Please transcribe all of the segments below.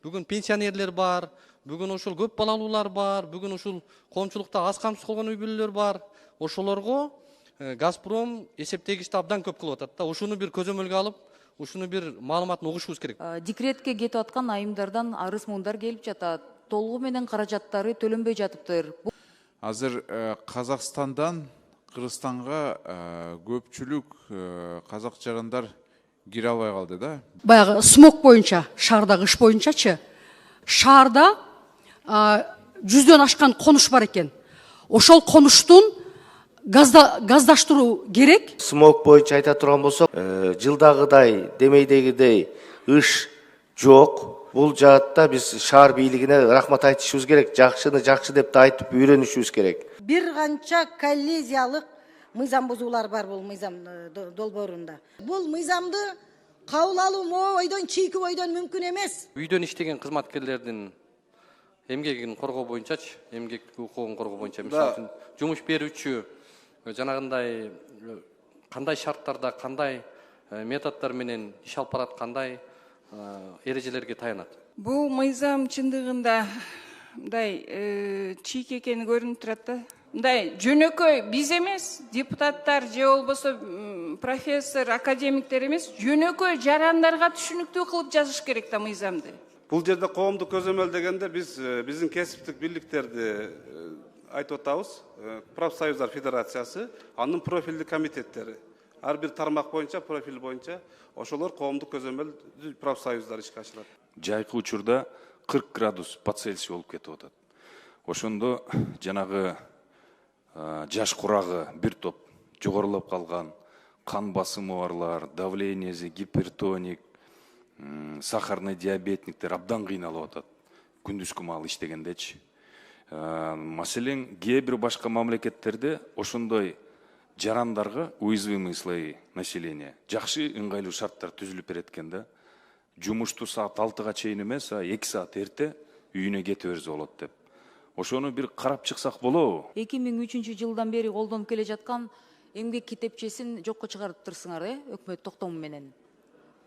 Бүгүн пенсионерлер бар, бүгүн ушул көп балалуулар бар, бүгүн ушул коомчулукта аз камсыз калган үй бүлөлөр бар. Ошолорго Газпром эсептегичти абдан көп кылып атат да. Ушуну бир көзөмөлгө алып, ушуну бир маалыматын угушубуз керек. Декретке кетип аткан айымдардан арыз мундар келип жатат. Толугу менен каражаттары төлөнбөй жатыптыр. Азыр Казакстандан Кыргызстанга көпчүлүк казак жарандар кире албай калды да. Баягы смог боюнча, шаардагы иш боюнчачы. Шаарда 100дөн ашкан конуш бар экен. Ошол конуштун газдаштыруу керек. Смог боюнча айта турган болсок, жылдагыдай, демейдегидей ыш жок. Бул жаатта биз шаар бийлигине рахмат айтышыбыз керек. Жакшыны жакшы деп да айтып үйрөнүшүбүз керек. Бир канча коллизиялык мыйзам бузуулар бар бул мыйзам долбоорунда. Бул мыйзамды кабыл алуу могу ойдон, чийки ойдон мүмкүн эмес. Үйдөн иштеген кызматкерлердин эмгегин коргоо боюнчачы, эмгек укугун коргоо боюнча, мисалы үчүн жумуш берүүчү жанагындай кандай шарттарда, кандай методдор менен иш алып барат, кандай эрежелерге таянат. Бул мыйзам чындыгында мындай чийки экени көрүнүп турат да. Мындай жөнөкөй биз эмес, депутаттар же болбосо профессор, академиктер эмес, жөнөкөй жарандарга түшүнүктүү кылып жазыш керек да мыйзамды. Бул жерде коомдук көзөмөл дегенде биздин кесиптик бирликтерди айтып атабыз. Профсоюздар федерациясы, анын профилдик комитеттери. Ар бир тармак боюнча, профиль боюнча ошолор коомдук көзөмөл профсоюздар ишке ашырат. Жайкы учурда 40 градус по Цельсию болуп кетип атат. Ошондо жанагы жаш курагы бир топ жогорулап калган, кан басымы барлар, давлениеси, гипертоник, сахарный диабетниктер абдан кыйналып атат. Күндүзгү маал иштегендечи. Маселен, кээ бир башка мамлекеттерде ошондой жарандарга уязвимый слои населения жакшы ыңгайлуу шарттар түзүлүп берет экен да. Жумушту саат 6-га чейин эмес, 2 саат эрте үйүнө кете берсе болот деп. Ошону бир карап чыксак болобу? 2003-жылдан бери колдонуп келе жаткан эмгек китепчесин жокко чыгарыптырсыңар, өкмөт токтому менен.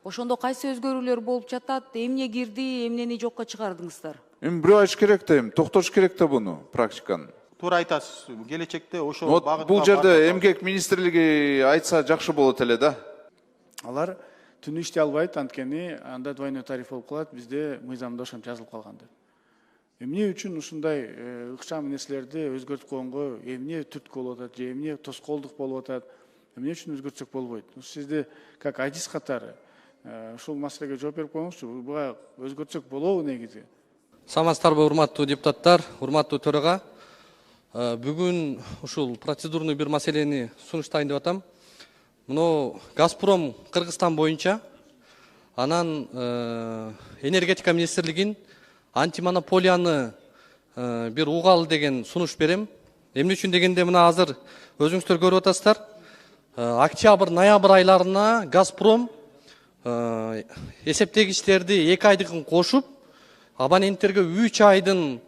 Ошондо кайсы өзгөрүүлөр болуп жатат, эмне кирди, эмнени жокко чыгардыңыздар? Эми бирөө айтыш керек да, токтош керек да буну практиканы. Туура айтасыз. Келечекте ошол багытка бул жерде эмгек министрлиги айтса жакшы болот эле да. Алар түнү иштей албайт, анткени анда двойной тариф болуп калат, бизде мыйзамда ошентип жазылып калган деп. Эмне үчүн ушундай ыкчам нерселерди өзгөртүп койгонго эмне түрткү болуп атат, же эмне тоскоолдук болуп атат, эмне үчүн өзгөртсөк болбойт? Сизди как айдис катары ушул маселеге жооп берип коюңузчу. Буга өзгөртсөк болобу негизи? Саламатсыздарбы, урматтуу депутаттар, урматтуу төрага. Бүгүн ушул процедурный бир маселени сунуштайын деп атам. Муну Газпром Кыргызстан боюнча, анан энергетика министрлигин антимонополияны бир угалы деген сунуш берем. Эмне үчүн дегенде мына азыр өзүңүздөр көрүп атасыздар. Октябрь, ноябрь айларына Газпром эсептегичтерди 2 айдыкын кошуп, абоненттерге 3 айдын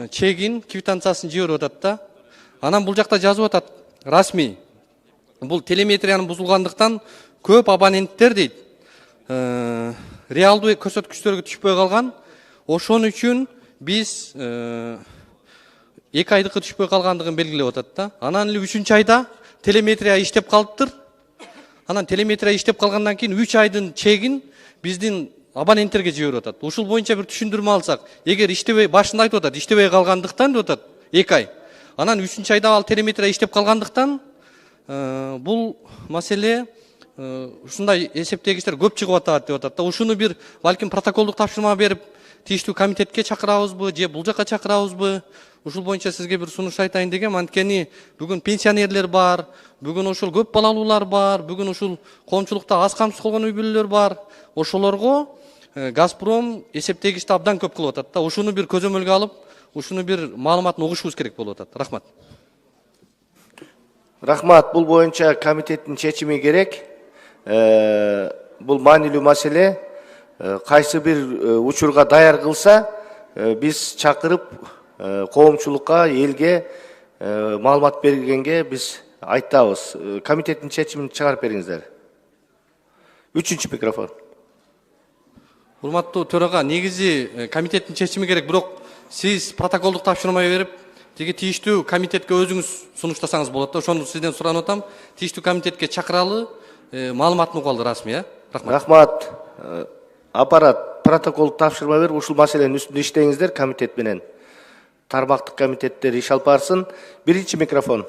чегин, квитанциясын жиберип атат да. Анан бул жакта жазып атат, расмий. Бул телеметриянын бузулгандыктан көп абоненттер дейт, реалдуу көрсөткүчтөргө түшпөй калган. Ошон үчүн биз 2 айдыкы түшпөй калгандыгын белгилеп атат да. Анан эле 3-чү айда телеметрия иштеп калыптыр. Анан телеметрия иштеп калгандан кийин 3 айдын чегин биздин абоненттерге жиберип атат. Ушул боюнча бир түшүндүрмө алсак, эгер иштебей, башында айтып атат, иштебей калгандыктан деп атат 2 ай. Анан 3-чү айда ал телеметрия иштеп калгандыктан бул маселе ушундай эсептегичтер көп чыгып атат деп атат да. Ушуну бир балким протоколдук тапшырма берип, тийиштүү комитетке чакырабызбы, же бул жака чакырабызбы? Ушул боюнча сизге бир сунуш айтайын дегем. Анткени бүгүн пенсионерлер бар, бүгүн ушул көп балалуулар бар, бүгүн ушул коомчулукта аз камсыз калган үй бүлөлөр бар. Ошолорго Газпром эсептегичти абдан көп кылып атат да. Ушуну бир көзөмөлгө алып, ушуну бир маалыматын угушубуз керек болуп атат. Рахмат. Рахмат, бул боюнча комитеттин чечими керек. Бул маанилүү маселе. Кайсы бир учурга даяр кылса, биз чакырып коомчулукка, элге маалымат бергенге биз айтабыз. Комитеттин чечимин чыгарып бериңиздер. 3-микрофон. Урматтуу төрага, негизи комитеттин чечими керек, бирок сиз протоколдук тапшырма берип, тиги тийиштүү комитетке өзүңүз сунуштасаңыз болот да. Ошону сизден суранып атам. Тийиштүү комитетке чакыралы, маалыматын угалы расмий, Рахмат. Рахмат. Аппарат протоколдук тапшырма берип, ушул маселенин үстүндө иштеңиздер комитет менен. Тармактык комитеттер иш алып барсын. Биринчи микрофон.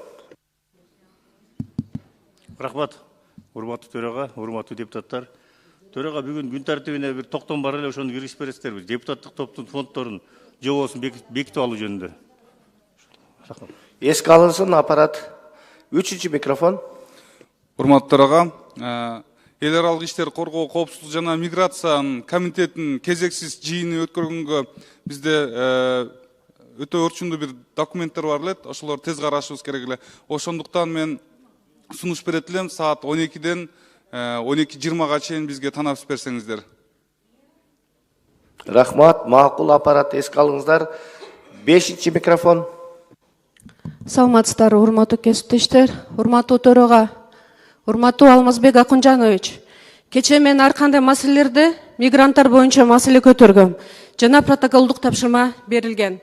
Рахмат. Урматтуу төрага, урматтуу депутаттар. Төрага бүгүн күн тартибине бир токтом бар эле, ошону киргизип бересиздерби? Депутаттык топтун фонддорун жобосун бекитип алуу жөнүндө. Рахмат. Эске алынсын аппарат. Үчүнчү микрофон. Урматтуу төрага, эл аралык иштер коргоо, коопсуздук жана миграция комитетинин кезексиз жыйыны өткөргөнгө бизде өтө орчундуу бир документтер бар эле, ошолорду тез карашыбыз керек эле. Ошондуктан мен сунуш берет элем, саат 12-ден 12:20-га чейин бизге танапсыз берсеңиздер. Рахмат, макул аппарат, эске алыңыздар. Бешинчи микрофон. Саламатсыздар, урматтуу кесиптештер, урматтуу төрага, урматтуу Алмазбек Акунжанович. Кечээ мен ар кандай маселелерде мигранттар боюнча маселе көтөргөм жана протоколдук тапшырма берилген.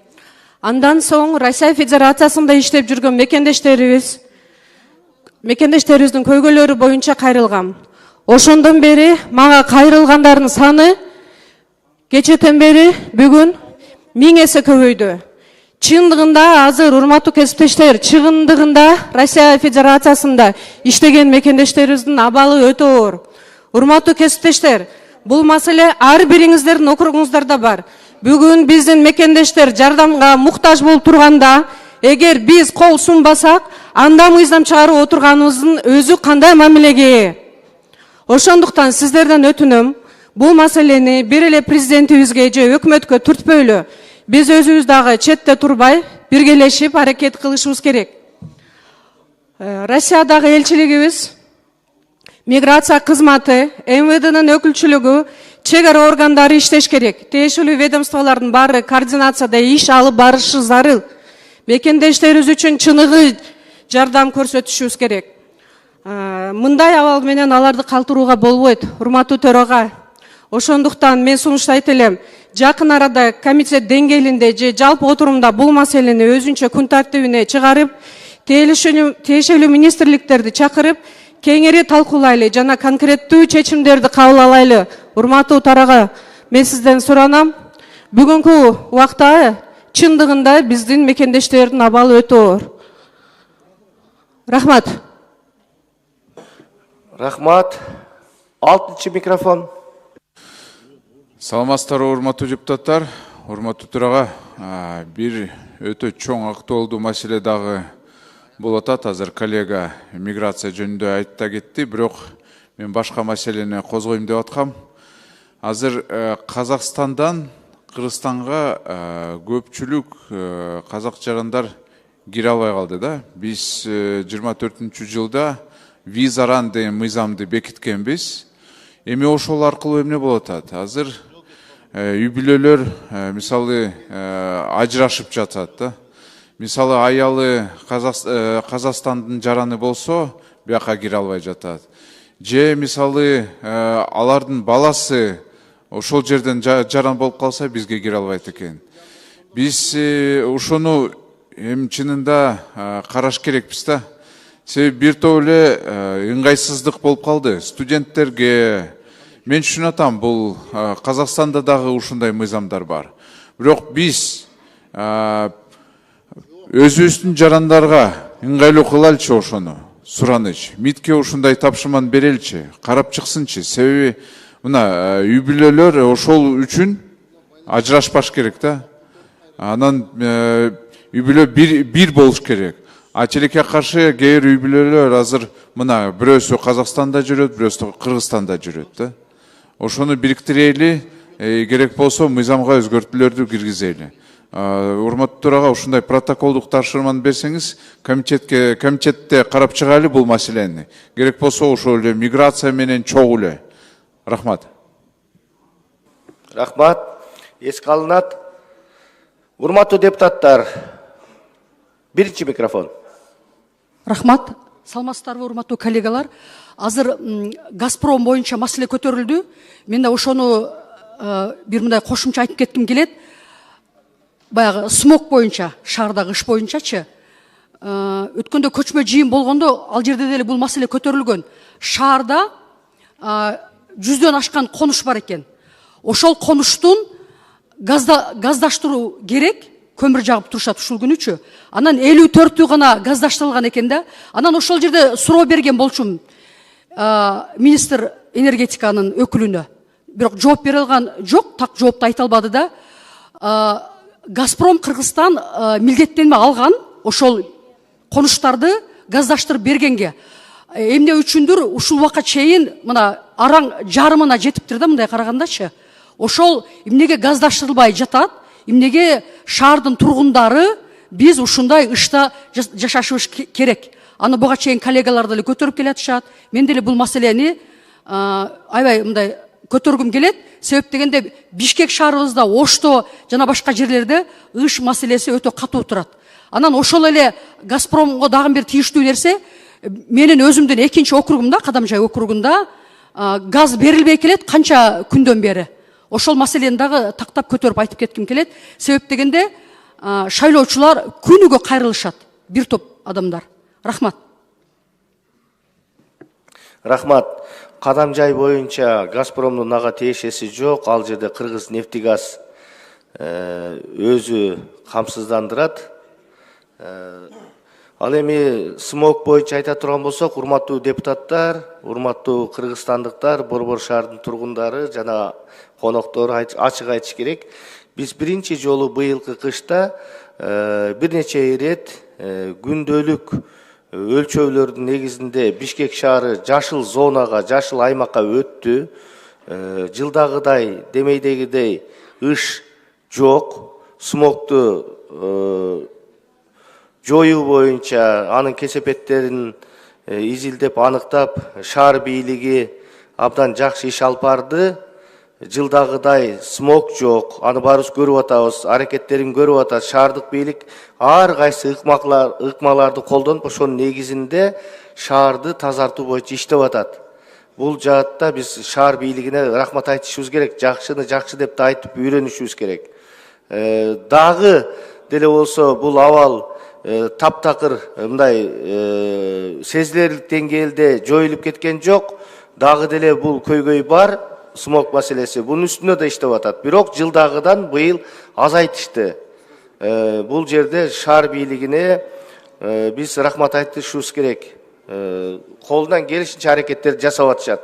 Андан соң Россия Федерациясында иштеп жүргөн мекендештерибиздин көйгөйлөрү боюнча кайрылгам. Ошондон бери мага кайрылгандардын саны кечээден бери бүгүн 1000 эсе көбөйдү. Чындыгында азыр урматтуу кесиптештер, чындыгында Россия Федерациясында иштеген мекендештерибиздин абалы өтө оор. Урматтуу кесиптештер, бул маселе ар бириңиздердин округуңуздарда бар. Бүгүн биздин мекендештер жардамга муктаж болуп турганда, эгер биз кол сунбасак, анда мыйзам чыгарып отурганыбыздын өзү кандай мамилеге? Ошондуктан сиздерден өтүнөм, бул маселени бир эле президентибизге же өкмөткө түртпөйлү. Биз өзүбүз дагы четте турбай, биргелешип аракет кылышыбыз керек. Россиядагы элчилигибиз, миграция кызматы, МВДнын өкүлчүлүгү, чек ара органдары иштеш керек. Тиешелүү ведомстволордун баары координацияда иш алып барышы зарыл. Мекендештерибиз үчүн чыныгы жардам көрсөтүшүбүз керек. Мындай абал менен аларды калтырууга болбойт, урматтуу төрага. Ошондуктан мен сунуштайт элем, жакын арада комитет деңгээлинде же жалпы отурумда бул маселени өзүнчө күн тартибине чыгарып, тиешелүү министрликтерди чакырып, кеңири талкуулайлы жана конкреттүү чечимдерди кабыл алайлы. Урматтуу тарага, мен сизден суранам, бүгүнкү убакта чындыгында биздин мекендештердин абалы өтө оор. Рахмат. Рахмат. 6-чы микрофон. Саламатсыздар, урматтуу депутаттар, урматтуу төрага, бир өтө чоң актуалдуу маселе дагы болуп атат. Азыр коллега миграция жөнүндө айтта кетти, бирок мен башка маселени козгойм деп аткам. Азыр Казакстандан Кыргызстанга көпчүлүк казак жарандар кире албай калды да. Биз 24-жылда визаран деген мыйзамды бекиткенбиз. Эми ошол аркылуу эмне болуп атат? Азыр үй бүлөлөр мисалы ажырашып жатат да. Мисалы аялы Казакстандын жараны болсо, бияка кире албай жатат. Же мисалы алардын баласы ошол жерден жаран болуп калса, бизге кире албайт экен. Биз ошону эми чынында караш керекпиз да. Себеби бир топ эле ыңгайсыздык болуп калды. Студенттерге мен түшүнөтам, бул Казакстанда дагы ушундай мыйзамдар бар. Бирок биз өзүбүздүн жарандарга ыңгайлуу кылайлычы ошону, сураныч. МИДке ушундай тапшырманы береличи, карап чыксынчы. Себеби мына үй бүлөлөр ошол үчүн ажырашпаш керек да. Анан үй бүлө бир болуш керек. Ачелекке каршы кээ бир үй бүлөлөр азыр мына бирөөсү Казакстанда жүрөт, бирөөсү Кыргызстанда жүрөт да. Ошону бириктирели, керек болсо мыйзамга өзгөртүүлөрдү киргизели. Урматтуу төрага, ушундай протоколдук тапшырманы берсеңиз, комитетте карап чыгайлы бул маселени. Керек болсо ошол эле миграция менен чогуу эле. Рахмат. Рахмат. Эске алынат. Урматтуу депутаттар, биринчи микрофон. Рахмат. Саламатсыздарбы, урматтуу коллегалар. Азыр Газпром боюнча маселе көтөрүлдү. Мен да ошону бир мындай кошумча айтып кетким келет. Баягы смог боюнча, шаардагы иш боюнчачы, өткөндө көчмө жыйын болгондо ал жерде деле бул маселе көтөрүлгөн. Шаарда 100дөн ашкан конуш бар экен. Ошол конуштун газдаштыруу керек, көмүр жагып турушат ушул күнүчү. Анан 54-ü гана газдаштырылган экен да. Анан ошол жерде суроо берген болчумун министр энергетиканын өкүлүнө. Бирок жооп бере алган жок, так жоопту айта албады да. Газпром Кыргызстан милдеттенме алган ошол конуштарды газдаштырып бергенге. Эмне үчүндүр ушул убакка чейин мына араң жарымына жетиптир да мындай карагандачы. Ошол эмнеге газдаштырылбай жатат? Эмнеге шаардын тургундары биз ушундай ышта жашашыбыз керек? Аны буга чейин коллегалар деле көтөрүп келатышат. Мен деле бул маселени аябай мындай көтөргүм келет. Себеп дегенде Бишкек шаарыбызда, Ошто жана башка жерлерде ыш маселеси өтө катуу турат. Анан ошол эле Газпромго дагы бир тийиштүү нерсе, менин өзүмдүн экинчи округумда, Кадамжай округунда газ берилбей келет канча күндөн бери. Ошол маселени дагы тактап көтөрүп айтып кетким келет. Себеп дегенде шайлоочулар күнүгө кайрылышат, бир топ адамдар. Рахмат. Рахмат. Кадамжай боюнча Газпромдун ага тиешеси жок. Ал жерде Кыргыз нефтегаз өзү камсыздандырат. Ал эми смог боюнча айта турган болсок, урматтуу депутаттар, урматтуу кыргызстандыктар, Борбор шаардын тургундары жана коноктору ачык айтыш керек. Биз биринчи жолу быйылкы кышта бир нече ирет күндөлүк өлчөөлөрдүн негизинде Бишкек шаары жашыл зонага, жашыл аймакка өттү. Жылдагыдай, демейдегидей ыш жок. Смогту жоюу боюнча анын кесепеттерин изилдеп аныктап, шаар бийлиги абдан жакшы иш алып барды. Жылдагыдай смог жок, аны баарыбыз көрүп атабыз, аракеттерин көрүп атат. Шаардык бийлик ар кайсы ыкмаларды колдонуп, ошонун негизинде шаарды тазартуу боюнча иштеп атат. Бул жаатта биз шаар бийлигине рахмат айтышыбыз керек, жакшыны жакшы деп да айтып үйрөнүшүбүз керек. Дагы деле болсо бул абал таптакыр мындай сезилерлик деңгээлде жоюлуп кеткен жок. Дагы деле бул көйгөй бар. Смог маселеси бунун үстүнө да иштеп атат. Бирок жылдагыдан быйыл азайтышты. Бул жерде шаар бийлигине биз рахмат айтышыбыз керек. Колунан келишинче аракеттер жасап атышат.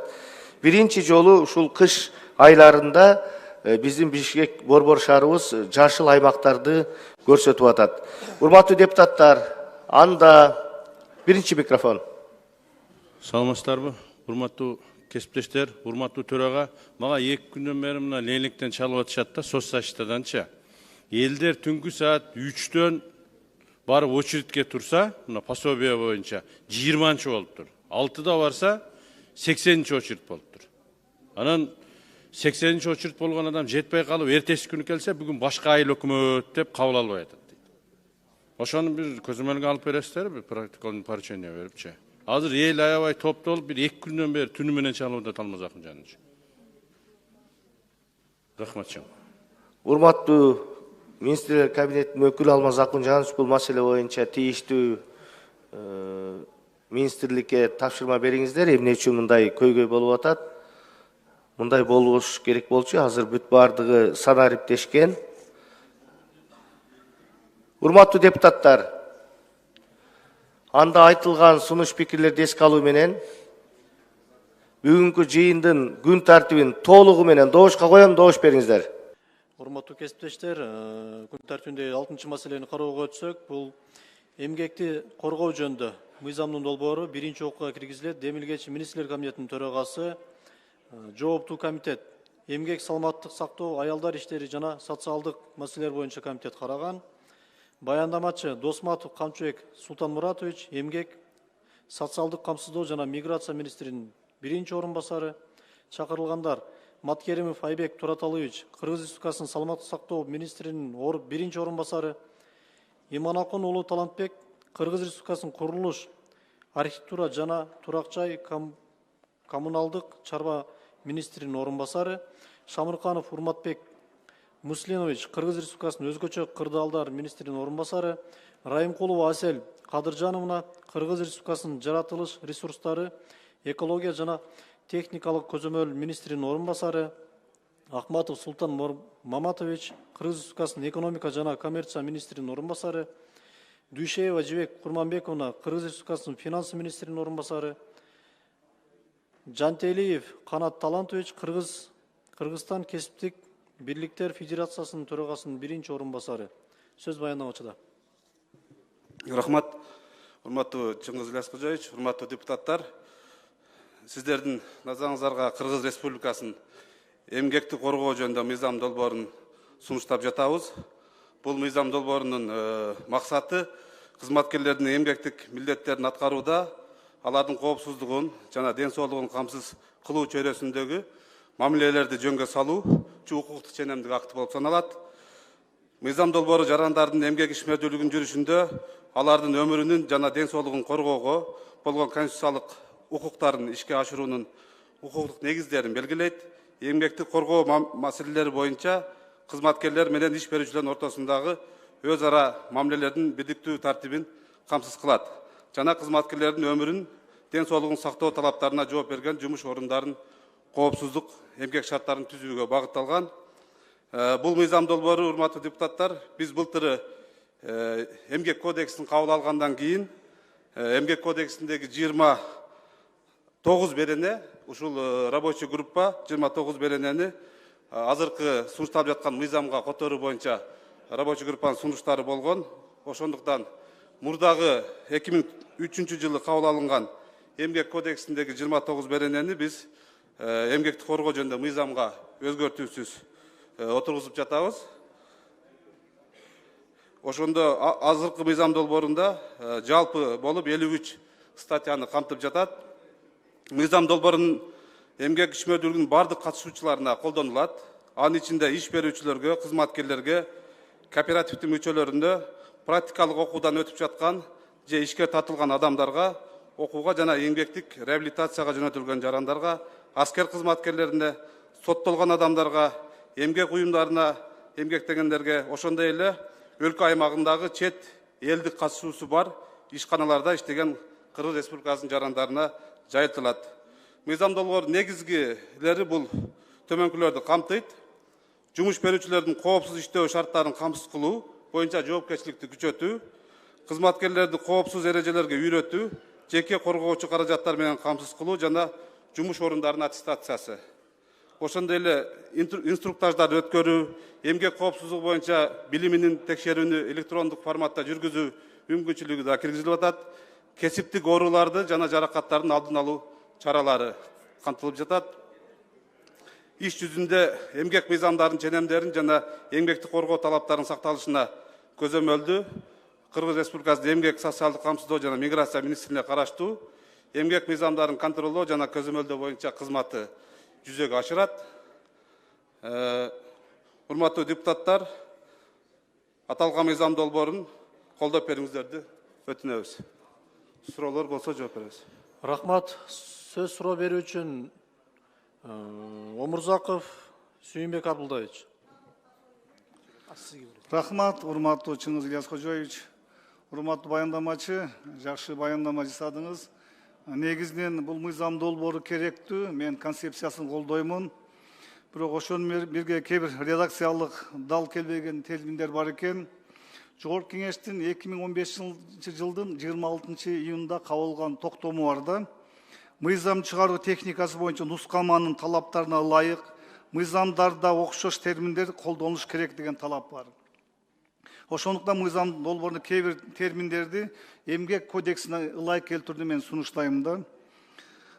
Биринчи жолу ушул кыш айларында биздин Бишкек Борбор шаарыбыз жашыл аймактарды көрсөтүп атат. Урматтуу депутаттар, анда биринчи микрофон. Саламатсыздарбы? Урматтуу кесиптештер, урматтуу төрага, мага 2 күндөн бери мына лейликтен чалып атышат да, соцзащитаданчы. Элдер түнкү саат 3-төн барып очередке турса, мына пособие боюнча 20-чы болуптур. 6-да барса 80-чы очеред болуптур. Анан 80-чы очеред болгон адам жетпей калып, эртеси күнү келсе, бүгүн башка айыл өкмөт деп кабыл албай атат дейт. Ошону биз көзөмөлгө алып бересиздерби, практикалык поручение берипчи. Азыр эл аябай топтолуп, бир 2 күндөн бери түнү менен чалууда Талмазактын жанычы. Рахмат. Урматтуу министрлер кабинетинин өкүлү Алмаз Акунжанович бул маселе боюнча тийиштүү министрликке тапшырма бериңиздер. Эмне үчүн мындай көйгөй болуп атат? Мындай болуш керек болчу. Азыр бүт бардыгы санариптешкен. Урматтуу депутаттар, анда айтылган сунуш пикирлерди эске алуу менен бүгүнкү жыйындын күн тартибин толугу менен добушка коем, добуш бериңиздер. Урматтуу кесиптештер, күн тартибинде 6-чы маселени кароого өтсөк, бул эмгекти коргоо жөнүндө мыйзамдын долбоору 1-чи окууга киргизилет. Демилгечи министрлер кабинетинин төрагасы, жооптуу комитет, эмгек саламаттык сактоо, аялдар иштери жана социалдык маселелер боюнча комитет караган. Баяндамачы Досматов Камчыбек Султанмуратович, эмгек, социалдык камсыздоо жана миграция министринин 1-чи орун басары. Чакырылгандар Маткеримов Айбек Тураталович, Кыргыз Республикасынын саламаттык сактоо министринин 1-чи орун басары. Иманакун уулу Талантбек, Кыргыз Республикасынын курулуш, архитектура жана турак жай коммуналдык чарба министринин орун басары. Шамырканов Урматбек Муслинович, Кыргыз Республикасынын өзгөчө кырдаалдар министринин орун басары, Райымкулова Асель Кадыржановна, Кыргыз Республикасынын жаратылыш ресурстары, экология жана техникалык көзөмөл министринин орун басары, Ахматов Султан Маматович, Кыргыз Республикасынын экономика жана коммерция министринин орун басары, Дүйшеева Жибек Курманбековна, Кыргыз Республикасынын финансы министринин орун басары, Жантелиев Канат Талантович, Кыргызстан кесиптик бирликтер федерациясынын төрагасынын биринчи орун басары. Сөз баяндамачыда. Рахмат. Урматтуу Чыңгыз Ильяскожоевич, урматтуу депутаттар, сиздердин назарыңыздарга Кыргыз Республикасынын эмгекти коргоо жөнүндө мыйзам долбоорун сунуштап жатабыз. Бул мыйзам долбоорунун максаты кызматкерлердин эмгектик милдеттерин аткарууда алардын коопсуздугун жана ден соолугун камсыз кылуу чөйрөсүндөгү мамилелерди жөнгө салуучу укуктук ченемдик акты болуп саналат. Мыйзам долбоору жарандардын эмгек ишмердүүлүгүнүн жүрүшүндө алардын өмүрүнүн жана ден соолугун коргоого болгон конституциялык укуктарын ишке ашыруунун укуктук негиздерин белгилейт. Эмгекти коргоо маселелери боюнча кызматкерлер менен иш берүүчүлөрдүн ортосундагы өз ара мамилелердин бирдиктүү тартибин камсыз кылат жана кызматкерлердин өмүрүн ден соолугун сактоо талаптарына жооп берген жумуш орундарын коопсуздук эмгек шарттарын түзүүгө багытталган. Бул мыйзам долбоору, урматтуу депутаттар, биз былтыры эмгек кодексин кабыл алгандан кийин эмгек кодексиндеги 29 берене, ушул рабочий группа 29 беренени азыркы сунушталып жаткан мыйзамга которуу боюнча рабочий группанын сунуштары болгон. Ошондуктан мурдагы 2003 жылы кабыл алынган эмгек кодексиндеги 29 беренени биз эмгекти коргоо жөнүндө мыйзамга өзгөртүүсүз отургузуп жатабыз. Ошондо азыркы мыйзам долбоорунда жалпы болуп 53 статьяны камтып жатат. Мыйзам долбоорунун эмгек ишмердүүлүгүнүн бардык катышуучуларына колдонулат. Анын ичинде иш берүүчүлөргө, кызматкерлерге, кооперативдин мүчөлөрүнө, практикалык окуудан өтүп жаткан же ишке тартылган адамдарга, окууга жана эмгектик реабилитацияга жөнөтүлгөн жарандарга, аскер кызматкерлерине, соттолгон адамдарга, эмгек уюмдарына эмгектегендерге, ошондой эле өлкө аймагындагы чет элдик катышуусу бар ишканаларда иштеген Кыргыз Республикасынын жарандарына жайылтылат. Мыйзам долбоорунун негизгилери бул төмөнкүлөрдү камтыйт. Жумуш берүүчүлөрдүн коопсуз иштөө шарттарын камсыз кылуу боюнча жоопкерчиликти күчөтүү, кызматкерлерди коопсуз эрежелерге үйрөтүү, жеке коргоочу каражаттар менен камсыз кылуу жана жумуш орундарынын аттестациясы. Ошондой эле инструктаждар өткөрүү, эмгек коопсуздугу боюнча билиминин текшерүүнү электрондук форматта жүргүзүү мүмкүнчүлүгү да киргизилип атат. Кесиптик ооруларды жана жаракаттардын алдын алуу чаралары камтылып жатат. Иш жүзүндө эмгек мыйзамдарынын ченемдерин жана эмгекти коргоо талаптарынын сакталышына көзөмөлдүү Кыргыз Республикасынын эмгек социалдык камсыздоо жана миграция министрине караштуу эмгек мыйзамдарын контролдоо жана көзөмөлдөө боюнча кызматы жүзөгө ашырат. Урматтуу депутаттар, аталган мыйзам долбоорун колдоп бериңиздерди өтүнөбүз. Суроолор болсо жооп беребиз. Рахмат. Сөз суроо берүү үчүн Омурзаков Сүйүнбек Абдулдаевич. Рахмат, урматтуу Чыңгыз Ильяскожоевич. Урматтуу баяндамачы, жакшы баяндама жасадыңыз. Негизинен бул мыйзам долбоору керектүү, мен концепциясын колдоймун. Бирок ошонун бирге кээ бир редакциялык дал келбеген терминдер бар экен. Жогорку кеңештин 2015 жылдын 26 июнда кабыл алган токтому бар да. Мыйзам чыгаруу техникасы боюнча нускаманын талаптарына ылайык мыйзамдарда окшош терминдер колдонулуш керек деген талап бар. Ошондуктан мыйзам долбоорунда кээ бир терминдерди эмгек кодексине ылайык келтирүүнү мен сунуштайм да.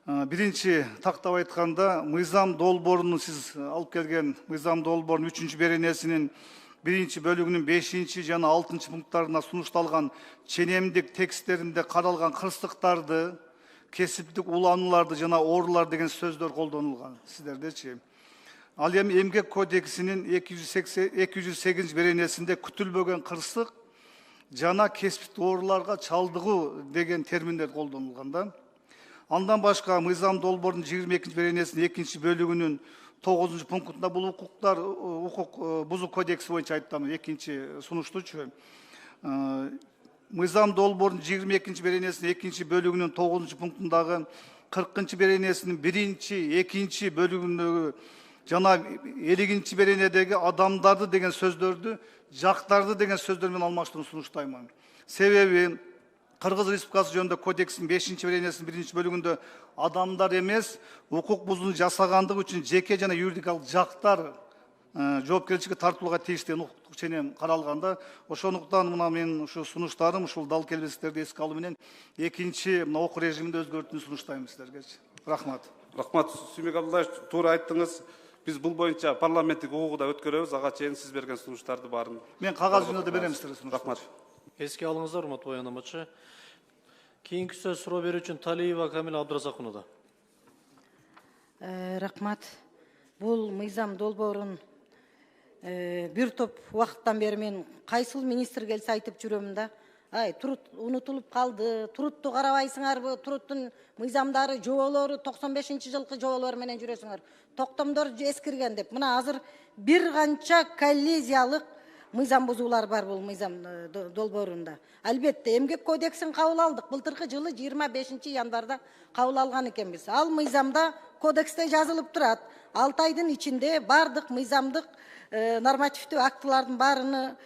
Биринчи тактап айтканда, мыйзам долбоорунун сиз алып келген мыйзам долбоорунун 3 беренесинин 1 бөлүгүнүн 5 жана 6 пункттарына сунушталган ченемдик тексттеринде каралган кырсыктарды, кесиптик уланууларды жана оорулар деген сөздөр колдонулган. Сиздердечи. Ал эми эмгек кодексинин 208 беренесинде күтүлбөгөн кырсык жана кесиптик ооруларга чалдыгуу деген терминдер колдонулган да. Андан башка мыйзам долбоорунун 22 беренесинин 2 бөлүгүнүн 9 пунктунда бул укук бузуу кодекси боюнча айттым, экинчи сунуштучу. Мыйзам долбоорунун 22 беренесинин 2 бөлүгүнүн 9 пунктундагы 40 беренесинин 1-2 бөлүгүндөгү жана 50 беренедеги адамдарды деген сөздөрдү жактарды деген сөздөр менен алмаштырууну сунуштаймын. Себеби Кыргыз Республикасы жөнүндө кодекстин 5 беренесинин 1 бөлүгүндө адамдар эмес, укук бузууну жасагандыгы үчүн жеке жана юридикалык жактар жоопкерчиликке тартылууга тийиштүү деген укуктук ченем каралганда, ошондуктан мына мен ушу сунуштарым ушул дал келбестерди эске алуу менен экинчи окуу режиминде өзгөртүүнү сунуштайм силерге. Рахмат. Рахмат, Сүймек Абдуллаевич, туура айттыңыз. Биз бул боюнча парламенттик укугу да өткөрөбүз. Ага чейин сиз берген сунуштарды баарын. Мен кагаз жүзүндө берем силерге сунуштарды. Рахмат. Эске алыңыздар, урматтуу баяндамачы. Кийинки сөз суроо берүү үчүн Талиева Камила Абдыразакунада. Рахмат. Бул мыйзам долбоорун бир топ убакыттан бери мен кайсыл министр келсе айтып жүрөм да. Ай, Турут унутулуп калды. Турутту карабайсыңарбы? Туруттун мыйзамдары, жоболору 95-жылкы жоболор менен жүрөсүңөр. Токтомдор эскирген деп. Мына азыр бир канча коллизиялык мыйзам бузуулар бар бул мыйзам долбоорунда. Албетте, эмгек кодексин кабыл алдык. Былтыркы жылы 25 январда кабыл алган экенбиз. Ал мыйзамда кодексте жазылып турат. 6 айдын ичинде бардык мыйзамдык нормативдүү актылардын баарыны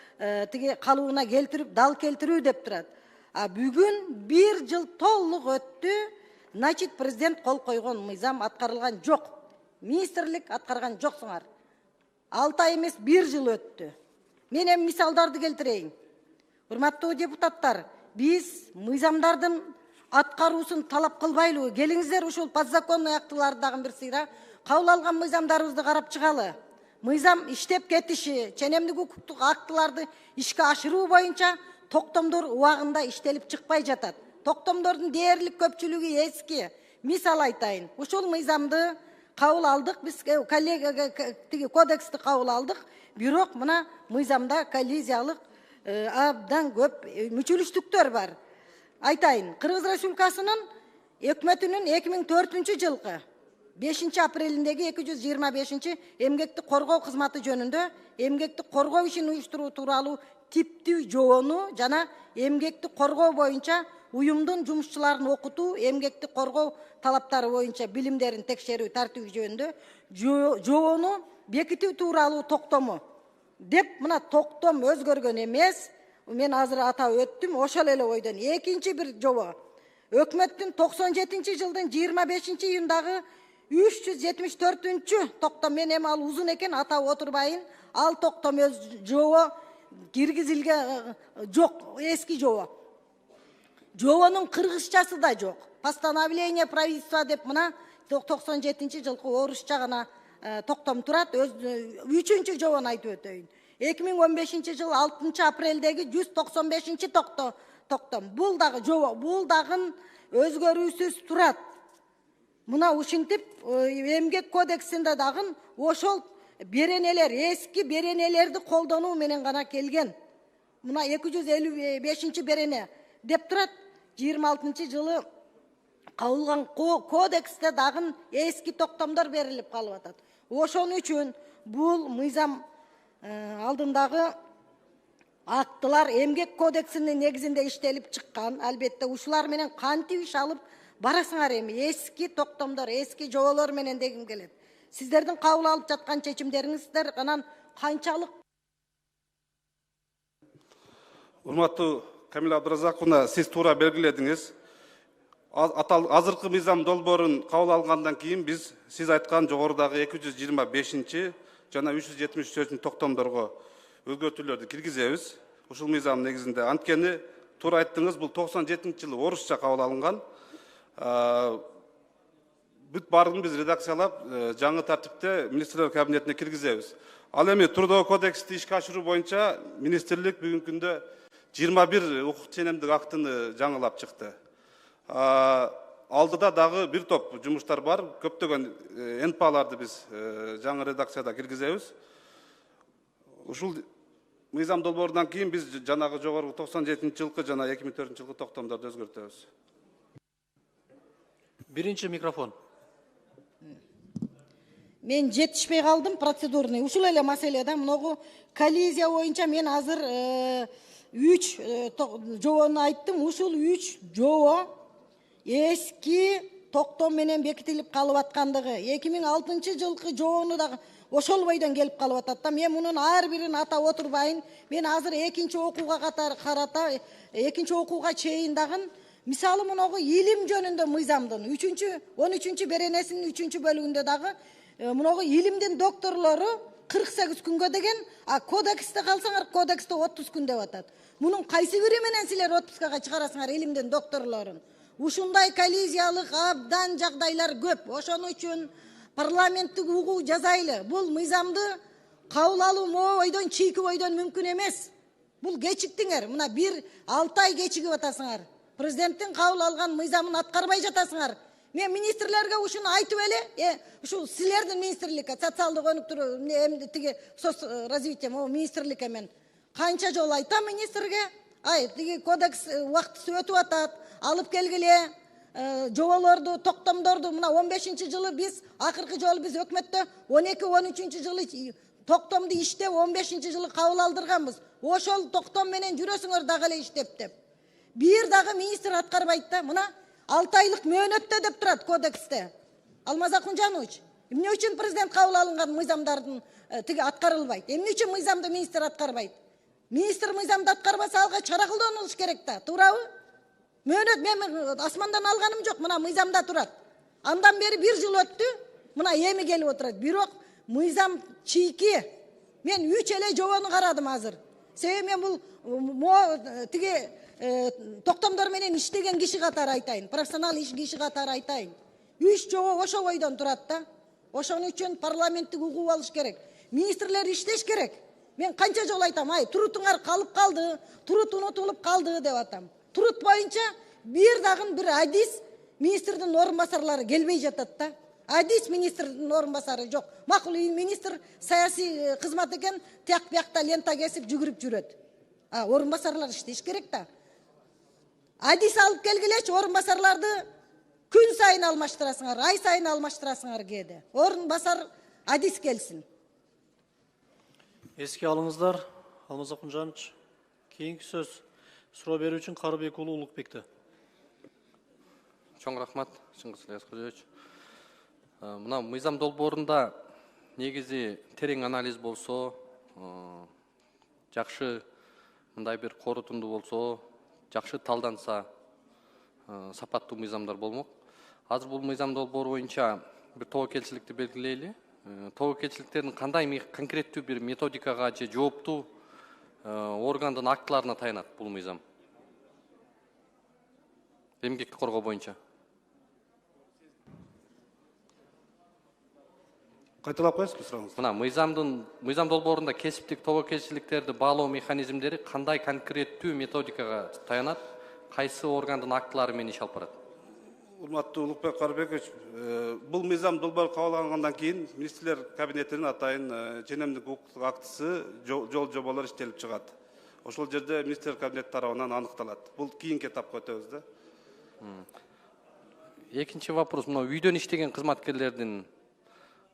тиги калыбына келтирип, дал келтирүү деп турат. А бүгүн 1 жыл толук өттү. Значит, президент кол койгон мыйзам аткарылган жок. Министрлик аткарган жоксуңар. 6 ай эмес 1 жыл өттү. Мен эми мисалдарды келтирейин. Урматтуу депутаттар, биз мыйзамдардын аткаруусун талап кылбайлыбы? Келиңиздер ушул подзаконный актыларды дагы бир сыйра кабыл алган мыйзамдарыбызды карап чыгалы. Мыйзам иштеп кетиши, ченемдик укуктук актыларды ишке ашыруу боюнча токтомдор убагында иштелип чыкпай жатат. Токтомдордун дээрлик көпчүлүгү эски. Мисал айтайын. Ушул мыйзамды кабыл алдык, биз коллега тиги кодексти кабыл алдык. Бирок мына мыйзамда коллизиялык абдан көп мүчүлүштүктөр бар. Айтайын, Кыргыз Республикасынын өкмөтүнүн 2004 жылкы 5 апрелиндеги 225 эмгекти коргоо кызматы жөнүндө эмгекти коргоо ишин уюштуруу тууралуу типтүү жобону жана эмгекти коргоо боюнча уюмдун жумушчуларын окутуу, эмгекти коргоо талаптары боюнча билимдерин текшерүү тартиби жөнүндө жобону бекитүү тууралуу токтому деп, мына токтом өзгөргөн эмес. Мен азыр атап өттүм, ошол эле ойдон экинчи бир жобо. Өкмөттүн 97 жылдын 25 июндагы 374 токтом, мен эми ал узун экен атап отурбайын. Ал токтом жобо киргизилген жок, эски жобо. Жобонун кыргызчасы да жок. Постановление правительства деп мына 97 жылкы орусча гана токтом турат. 3-чү жобону айтып өтөйүн. 2015 жыл 6 апрелдеги 195 токтом. Бул дагы жобо, бул дагы өзгөрүүсүз турат. Мына ушинтип эмгек кодексинде дагы ошол беренелер, эски беренелерди колдонуу менен гана келген. Мына 255 берене деп турат. 26 жылы кабылган кодексте дагы эски токтомдор берилип калып атат. Ошон үчүн бул мыйзам алдындагы актылар эмгек кодексинин негизинде иштелип чыккан. Албетте ушулар менен кантип иш алып барасыңар эми? Эски токтомдор, эски жоболор менен дегим келет. Сиздердин кабыл алып жаткан чечимдериңиздер анан канчалык? Урматтуу Камила Абдыразакуна, сиз туура белгиледиңиз. Азыркы мыйзам долбоорун кабыл алгандан кийин биз сиз айткан жогорудагы 225 жана 374 токтомдорго өзгөртүүлөрдү киргизебиз. Ушул мыйзам негизинде. Анткени туура айттыңыз, бул 97 жылы орусча кабыл алынган. Бүт баарын биз редакциялап, жаңы тартипте министрлер кабинетине киргизебиз. Ал эми Трудовой кодексти ишке ашыруу боюнча министрлик бүгүнкү күндө 21 укук ченемдик актыны жаңылап чыкты. Алдыда дагы бир топ жумуштар бар. Көптөгөн НПАларды биз жаңы редакцияда киргизебиз. Ушул мыйзам долбоорунан кийин биз жанагы жогорку 97 жылкы жана 2004 жылкы токтомдорду өзгөртөбүз. Биринчи микрофон. мен жетишпей калдым процедурный. Ушул эле маселе да. Мынагу коллизия боюнча мен азыр 3 жобону айттым. Ушул 3 жобо эски токтом менен бекитилип калып аткандыгы. 2006-жылкы жобону да ошол бойдон келип калып атат да. Мен мунун ар бирин атап отурбайын. Мен азыр экинчи окууга карата, экинчи окууга чейин дагы мисалы мынагу илим жөнүндө мыйзамдын 13 беренесинин 3 бөлүгүндө дагы мынагу илимдин докторлору 48 күнгө деген, а кодексте калсаңар кодексте 30 күн деп атат. Мунун кайсы бири менен силер отпускага чыгарасыңар илимдин докторлорун? Ушундай коллизиялык абдан жагдайлар көп. Ошон үчүн парламенттик угуу жазайлы. Бул мыйзамды кабыл алуу ойдон чийки ойдон мүмкүн эмес. Бул кечиктиңер. Мына 6 ай кечигип атасыңар. Президенттин кабыл алган мыйзамын аткарбай жатасыңар. Мен министрлерге ушуну айтып эле, ушул силердин министрликке, социалдык өнүктүрүү, тиги соц развитие министрликке мен канча жолу айтам министрге, тиги кодекс убактысы өтүп атат, алып келгиле, жоболорду, токтомдорду, мына 15-жылы биз, акыркы жолу биз өкмөттө 12-13-жылы токтомду иштеп, 15-жылы кабыл алдырганбыз. Ошол токтом менен жүрөсүңөр дагы эле иштеп деп. Бир дагы министр аткарбайт да, мына 6 айлык мөөнөттө деп турат кодексте. Алмаз Акунжанович, эмне үчүн президент кабыл алынган мыйзамдардын тиги аткарылбайт? Эмне үчүн мыйзамды министр аткарбайт? Министр мыйзамды аткарбаса алга чара колдонулуш керек да, туурабы? Мөөнөт мен асмандан алганым жок, мына мыйзамда турат. Андан бери 1 жыл өттү, мына эми келип отурат. Бирок мыйзам чийки. Мен 3 эле жобону карадым азыр. Себеби мен бул тиги токтомдор менен иштеген киши катары айтайын, профессионал киши катары айтайын. 3 жобо ошол ойдон турат да. Ошон үчүн парламенттик угуу алыш керек. Министрлер иштеш керек. Мен канча жолу айтам, турутуңар калып калды, турут унутулуп калды деп атам. Турут боюнча бир дагы бир адис министрдин орун басарлары келбей жатат да. Адис министрдин орун басары жок. Макул министр саясий кызмат экен, тияк биякта лента кесип жүгүрүп жүрөт. Орун басарлар иштеш керек да. Адис алып келгилечи, орун басарларды күн сайын алмаштырасыңар, ай сайын алмаштырасыңар кээде. Орун басар адис келсин. Эске алыңыздар, Алмаз Акунжанович. Кийинки сөз суроо берүү үчүн Карыбек уулу Улукбекти. Чоң рахмат, Чыңгыз Ильяскожович. Мына мыйзам долбоорунда негизи терең анализ болсо, жакшы мындай бир корутунду болсо, жакшы талданса, сапаттуу мыйзамдар болмок. Азыр бул мыйзам долбоору боюнча бир тобокелчиликти белгилейли. Тобокелчиликтердин кандай конкреттүү бир методикага же жооптуу органдын актыларына таянат бул мыйзам? Эмгекти коргоо боюнча. Кайталап коесузбу сурооңузду? Мына мыйзам долбоорунда кесиптик тобокелчиликтерди баалоо механизмдери кандай конкреттүү методикага таянат, кайсы органдын актылары менен иш алып барат? Урматтуу Улукбек Карыбекович, бул мыйзам долбоор кабыл алынгандан кийин министрлер кабинетинин атайын ченемдик укуктук актысы жол жоболор иштелип чыгат. Ошол жерде министрлер кабинети тарабынан аныкталат. Бул кийинки этапка өтөбүз да. Экинчи вопрос, мына үйдөн иштеген кызматкерлердин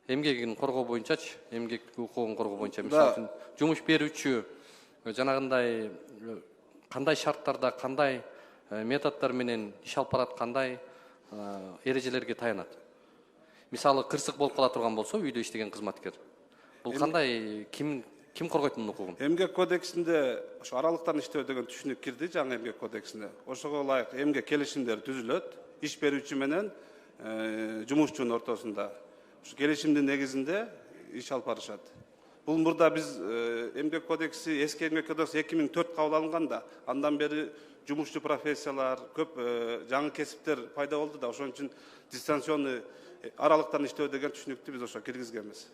эмгегин коргоо боюнчачы, эмгек укугун коргоо боюнча, мисалы үчүн жумуш берүүчү жанагындай кандай шарттарда, кандай методдор менен иш алып барат, кандай эрежелерге таянат? Мисалы кырсык болуп кала турган болсо, үйдө иштеген кызматкер. Бул кандай ким коргойт мунун укугун? Эмгек кодексинде ошо аралыктан иштөө деген түшүнүк кирди жаңы эмгек кодексине. Ошого ылайык эмгек келишимдер түзүлөт, иш берүүчү менен жумушчунун ортосунда. Ушу келишимдин негизинде иш алып барышат. Бул мурда биз эмгек кодекси, эски эмгек кодекси 2004 кабыл алынганда, андан бери жумушчу профессиялар, көп жаңы кесиптер пайда болду да, ошон үчүн дистанционный аралыктан иштөө деген түшүнүктү биз ошо киргизгенбиз.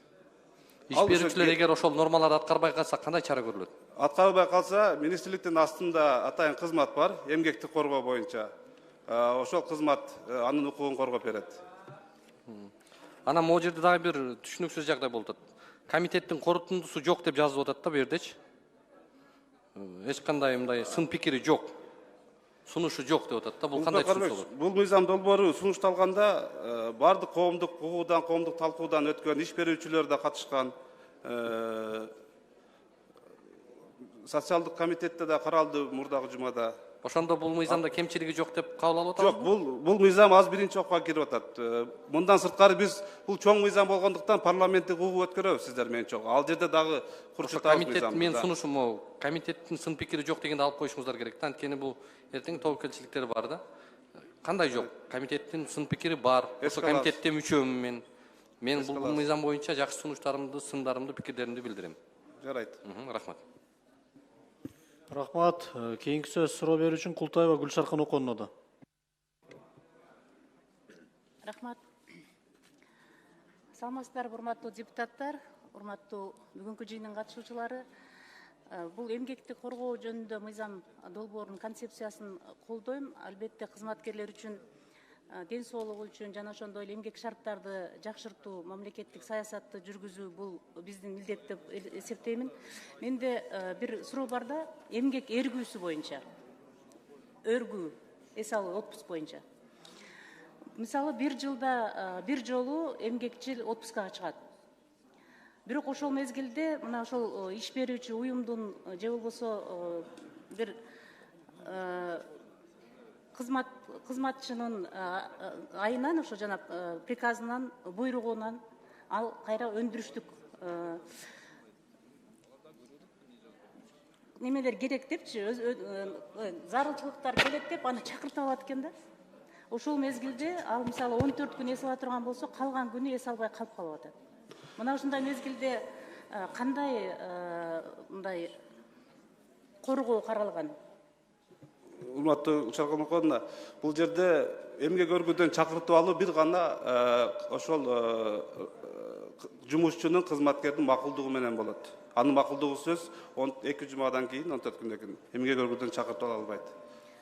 Иш берүүчүлөр эгер ошол нормаларды аткарбай калса, кандай чара көрүлөт? Аткарбай калса, министрликтин астында атайын кызмат бар, эмгекти коргоо боюнча. Ошол кызмат анын укугун коргоп берет. Анан могу жерде дагы бир түшүнүксүз жагдай болуп атат. Комитеттин корутундусу жок деп жазылып атат да бу жердечи. Эч кандай мындай сын пикири жок. сунушу жок деп атат да. Бул кандай түшүнүк болот? Бул мыйзам долбоору сунушталганда бардык коомдук угуудан, коомдук талкуудан өткөн, иш берүүчүлөр да катышкан. Социалдык комитетте да каралды мурдагы жумада. Ошондо бул мыйзамда кемчилиги жок деп кабыл алып атабыз? Жок, бул мыйзам аз биринчи окуга кирип атат. Мындан сырткары биз бул чоң мыйзам болгондуктан парламенттик угуу өткөрөбүз сиздер менен чоң. Ал жерде дагы курчутабыз мыйзамды. Комитет мен сунушум могу комитеттин сын пикири жок дегенди алып коюшуңуздар керек да. Анткени бул эртең тобокелчиликтер бар да. Кандай жок? Комитеттин сын пикири бар. Ошо комитетте мүчөмүн мен. Мен бул мыйзам боюнча жакшы сунуштарымды, сындарымды, пикирлеримди билдирем. Жарайт. Рахмат. Рахмат. Кейинки сөз суроо берүү үчүн Култаева Гүлшаркан Оконуна. Рахмат. Саламатсыздарбы, урматтуу депутаттар, урматтуу бүгүнкү жыйындын катышуучулары. Бул эмгекти коргоо жөнүндө мыйзам долбоорунун концепциясын колдойм. Албетте кызматкерлер үчүн, ден соолугу үчүн жана ошондой эле эмгек шарттарды жакшыртуу, мамлекеттик саясатты жүргүзүү бул биздин милдет деп эсептеймин. Менде бир суроо бар да, эмгек эргүүсү боюнча. Өргүү, эс алуу, отпуск боюнча. Мисалы, бир жылда бир жолу эмгекчил отпускага чыгат. Бирок ошол мезгилде мына ошол иш берүүчү уюмдун же болбосо бир кызматчынын айынан, ошо жана приказынан, буйругунан ал кайра өндүрүштүк немелер керек депчи, зарылчылыктар келет деп аны чакыртып алат экен да. Ошол мезгилде ал мисалы 14 күн эс ала турган болсо, калган күнү эс албай калып атат. Мына ушундай мезгилде кандай мындай коргоо каралган? Урматтуу Гүлшаркан Оконуна, бул жерде эмгек өргүүдөн чакыртып алуу бир гана ошол жумушчунун, кызматкердин макулдугу менен болот. Анын макулдугу сөз 2 жумадан кийин, 14 күндөн кийин эмгек өргүүдөн чакыртып ала албайт.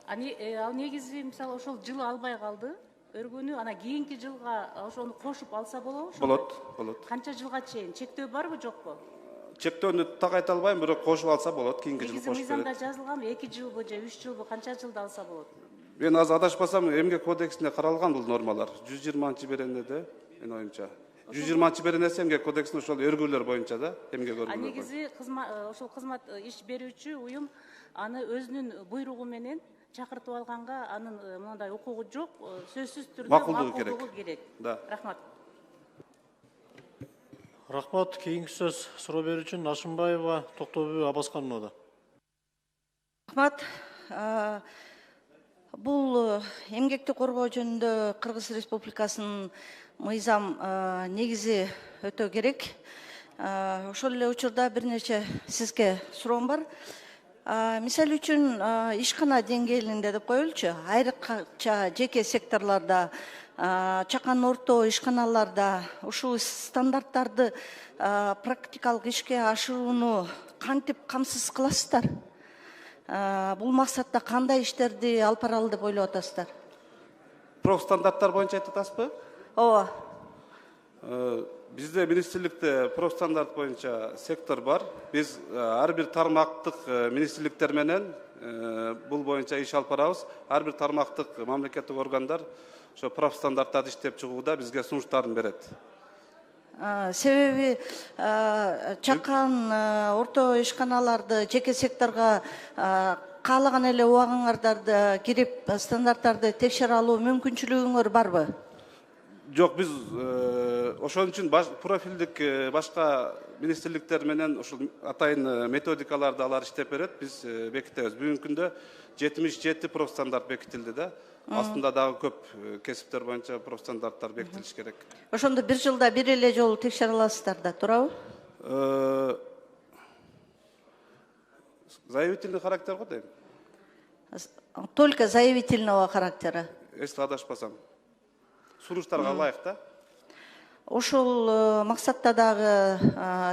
Ал негизи мисалы ошол жылы албай калды, өргөнү ана кийинки жылга ошону кошуп алса болобу? Болот. Канча жылга чейин? Чектөө барбы, жокпу? Чектөөнү так айта албайм, бирок кошуп алса болот, кийинки жылы кошуп берет. Мыйзамда жазылган 2 жылбы же 3 жылбы, канча жылда алса болот? Мен азыр адашпасам, эмгек кодексинде каралган бул нормалар. 120-беренеде, менин оюмча. 120-беренеси эмгек кодексинин ошол өргүүлөр боюнча да, эмгек өргүүлөр. Негизи ошол кызмат иш берүүчү уюм аны өзүнүн буйругу менен чакыртып алганга анын мындай укугу жок, сөзсүз түрдө макулдугу керек. Рахмат. Рахмат. Кейинки сөз суроо берүү үчүн Ашымбаева Токтобүй Абасканова. Рахмат. Бул эмгекти коргоо жөнүндө Кыргыз Республикасынын мыйзам негизи өтө керек. Ошол эле учурда бир нече сизге суроом бар. Мисал үчүн ишкана деңгээлинде деп коелучу, айрыкча жеке секторлордо, чакан орто ишканаларда ушул стандарттарды практикалык ишке ашырууну кантип камсыз кыласыздар? Бул максатта кандай иштерди алып баралы деп ойлоп атасыздар? Профстандарттар боюнча айтып атасызбы? Ооба. Бизде министрликте профстандарт боюнча сектор бар. Биз ар бир тармактык министрликтер менен бул боюнча иш алып барабыз. Ар бир тармактык мамлекеттик органдар ошо профстандарттарды иштеп чыгууда бизге сунуштарын берет. Себеби чакан орто ишканаларды жеке секторго каалаган эле убагыңардарды кирип стандарттарды текшере алуу мүмкүнчүлүгүңөр барбы? Жок, биз ошон үчүн профилдик башка министрликтер менен ушул атайын методикаларды алар иштеп берет, биз бекитебиз. Бүгүнкү күндө 77 профстандарт бекитилди да. Астында дагы көп кесиптер боюнча профстандарттар бекитилиш керек. Ошондо бир жылда бир эле жолу текшере аласыздар да, туурабы? Заявительный характер го дейм. Только заявительного характера. Если адашпасам. Сунуштарга ылайык да. Ошол максатта дагы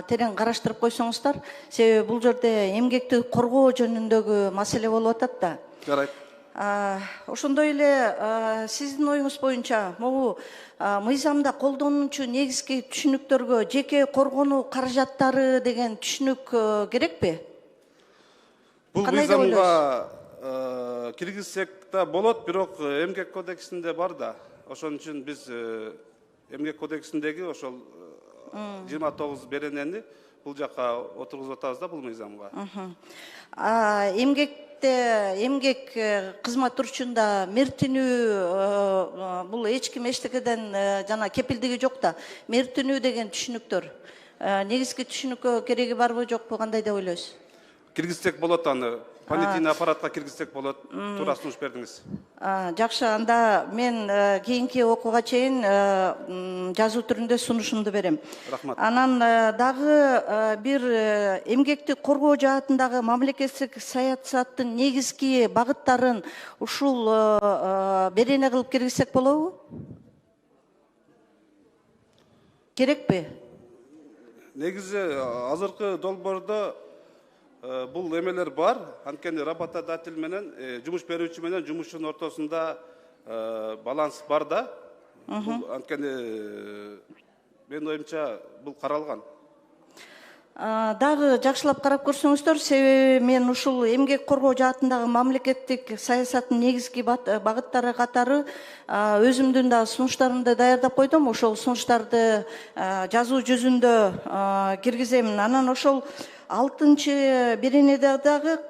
терең караштырып койсоңуздар, себеби бул жерде эмгекти коргоо жөнүндөгү маселе болуп атат да. Жарайт. Ошондой эле сиздин оюңуз боюнча могу мыйзамда колдонуучу негизги түшүнүктөргө жеке коргонуу каражаттары деген түшүнүк керекпи? Бул мыйзамга киргизсек да болот, бирок эмгек кодексинде бар да. Ошон үчүн биз эмгек кодексиндеги ошол 29 беренени бул жака отургузуп атабыз да, бул мыйзамга. Эмгек кызмат турчунда мертинүү бул эч ким эчтекеден жана кепилдиги жок да. Мертинүү деген түшүнүктөр. Негизги түшүнүккө кереги барбы жокпу, кандай деп ойлойсуз? Киргизсек болот аны. Понятийный аппаратка киргизсек болот. Туура сунуш бердиңиз. Жакшы, анда мен кийинки окууга чейин жазуу түрүндө сунушумду берем. Рахмат. Анан дагы бир эмгекти коргоо жаатындагы мамлекеттик саясаттын негизги багыттарын ушул берене кылып киргизсек болобу? Керекпи? Негизи азыркы долбоордо бул эмелер бар. Анткени работодатель менен жумуш берүүчү менен жумушчунун ортосунда баланс бар да. Бул анткени менин оюмча бул каралган. Дагы жакшылап карап көрсөңүздөр, себеби мен ушул эмгек коргоо жаатындагы мамлекеттик саясаттын негизги багыттары катары өзүмдүн да сунуштарымды даярдап койдум. Ошол сунуштарды жазуу жүзүндө киргиземин. Анан ошол 6-чы беренеде дагы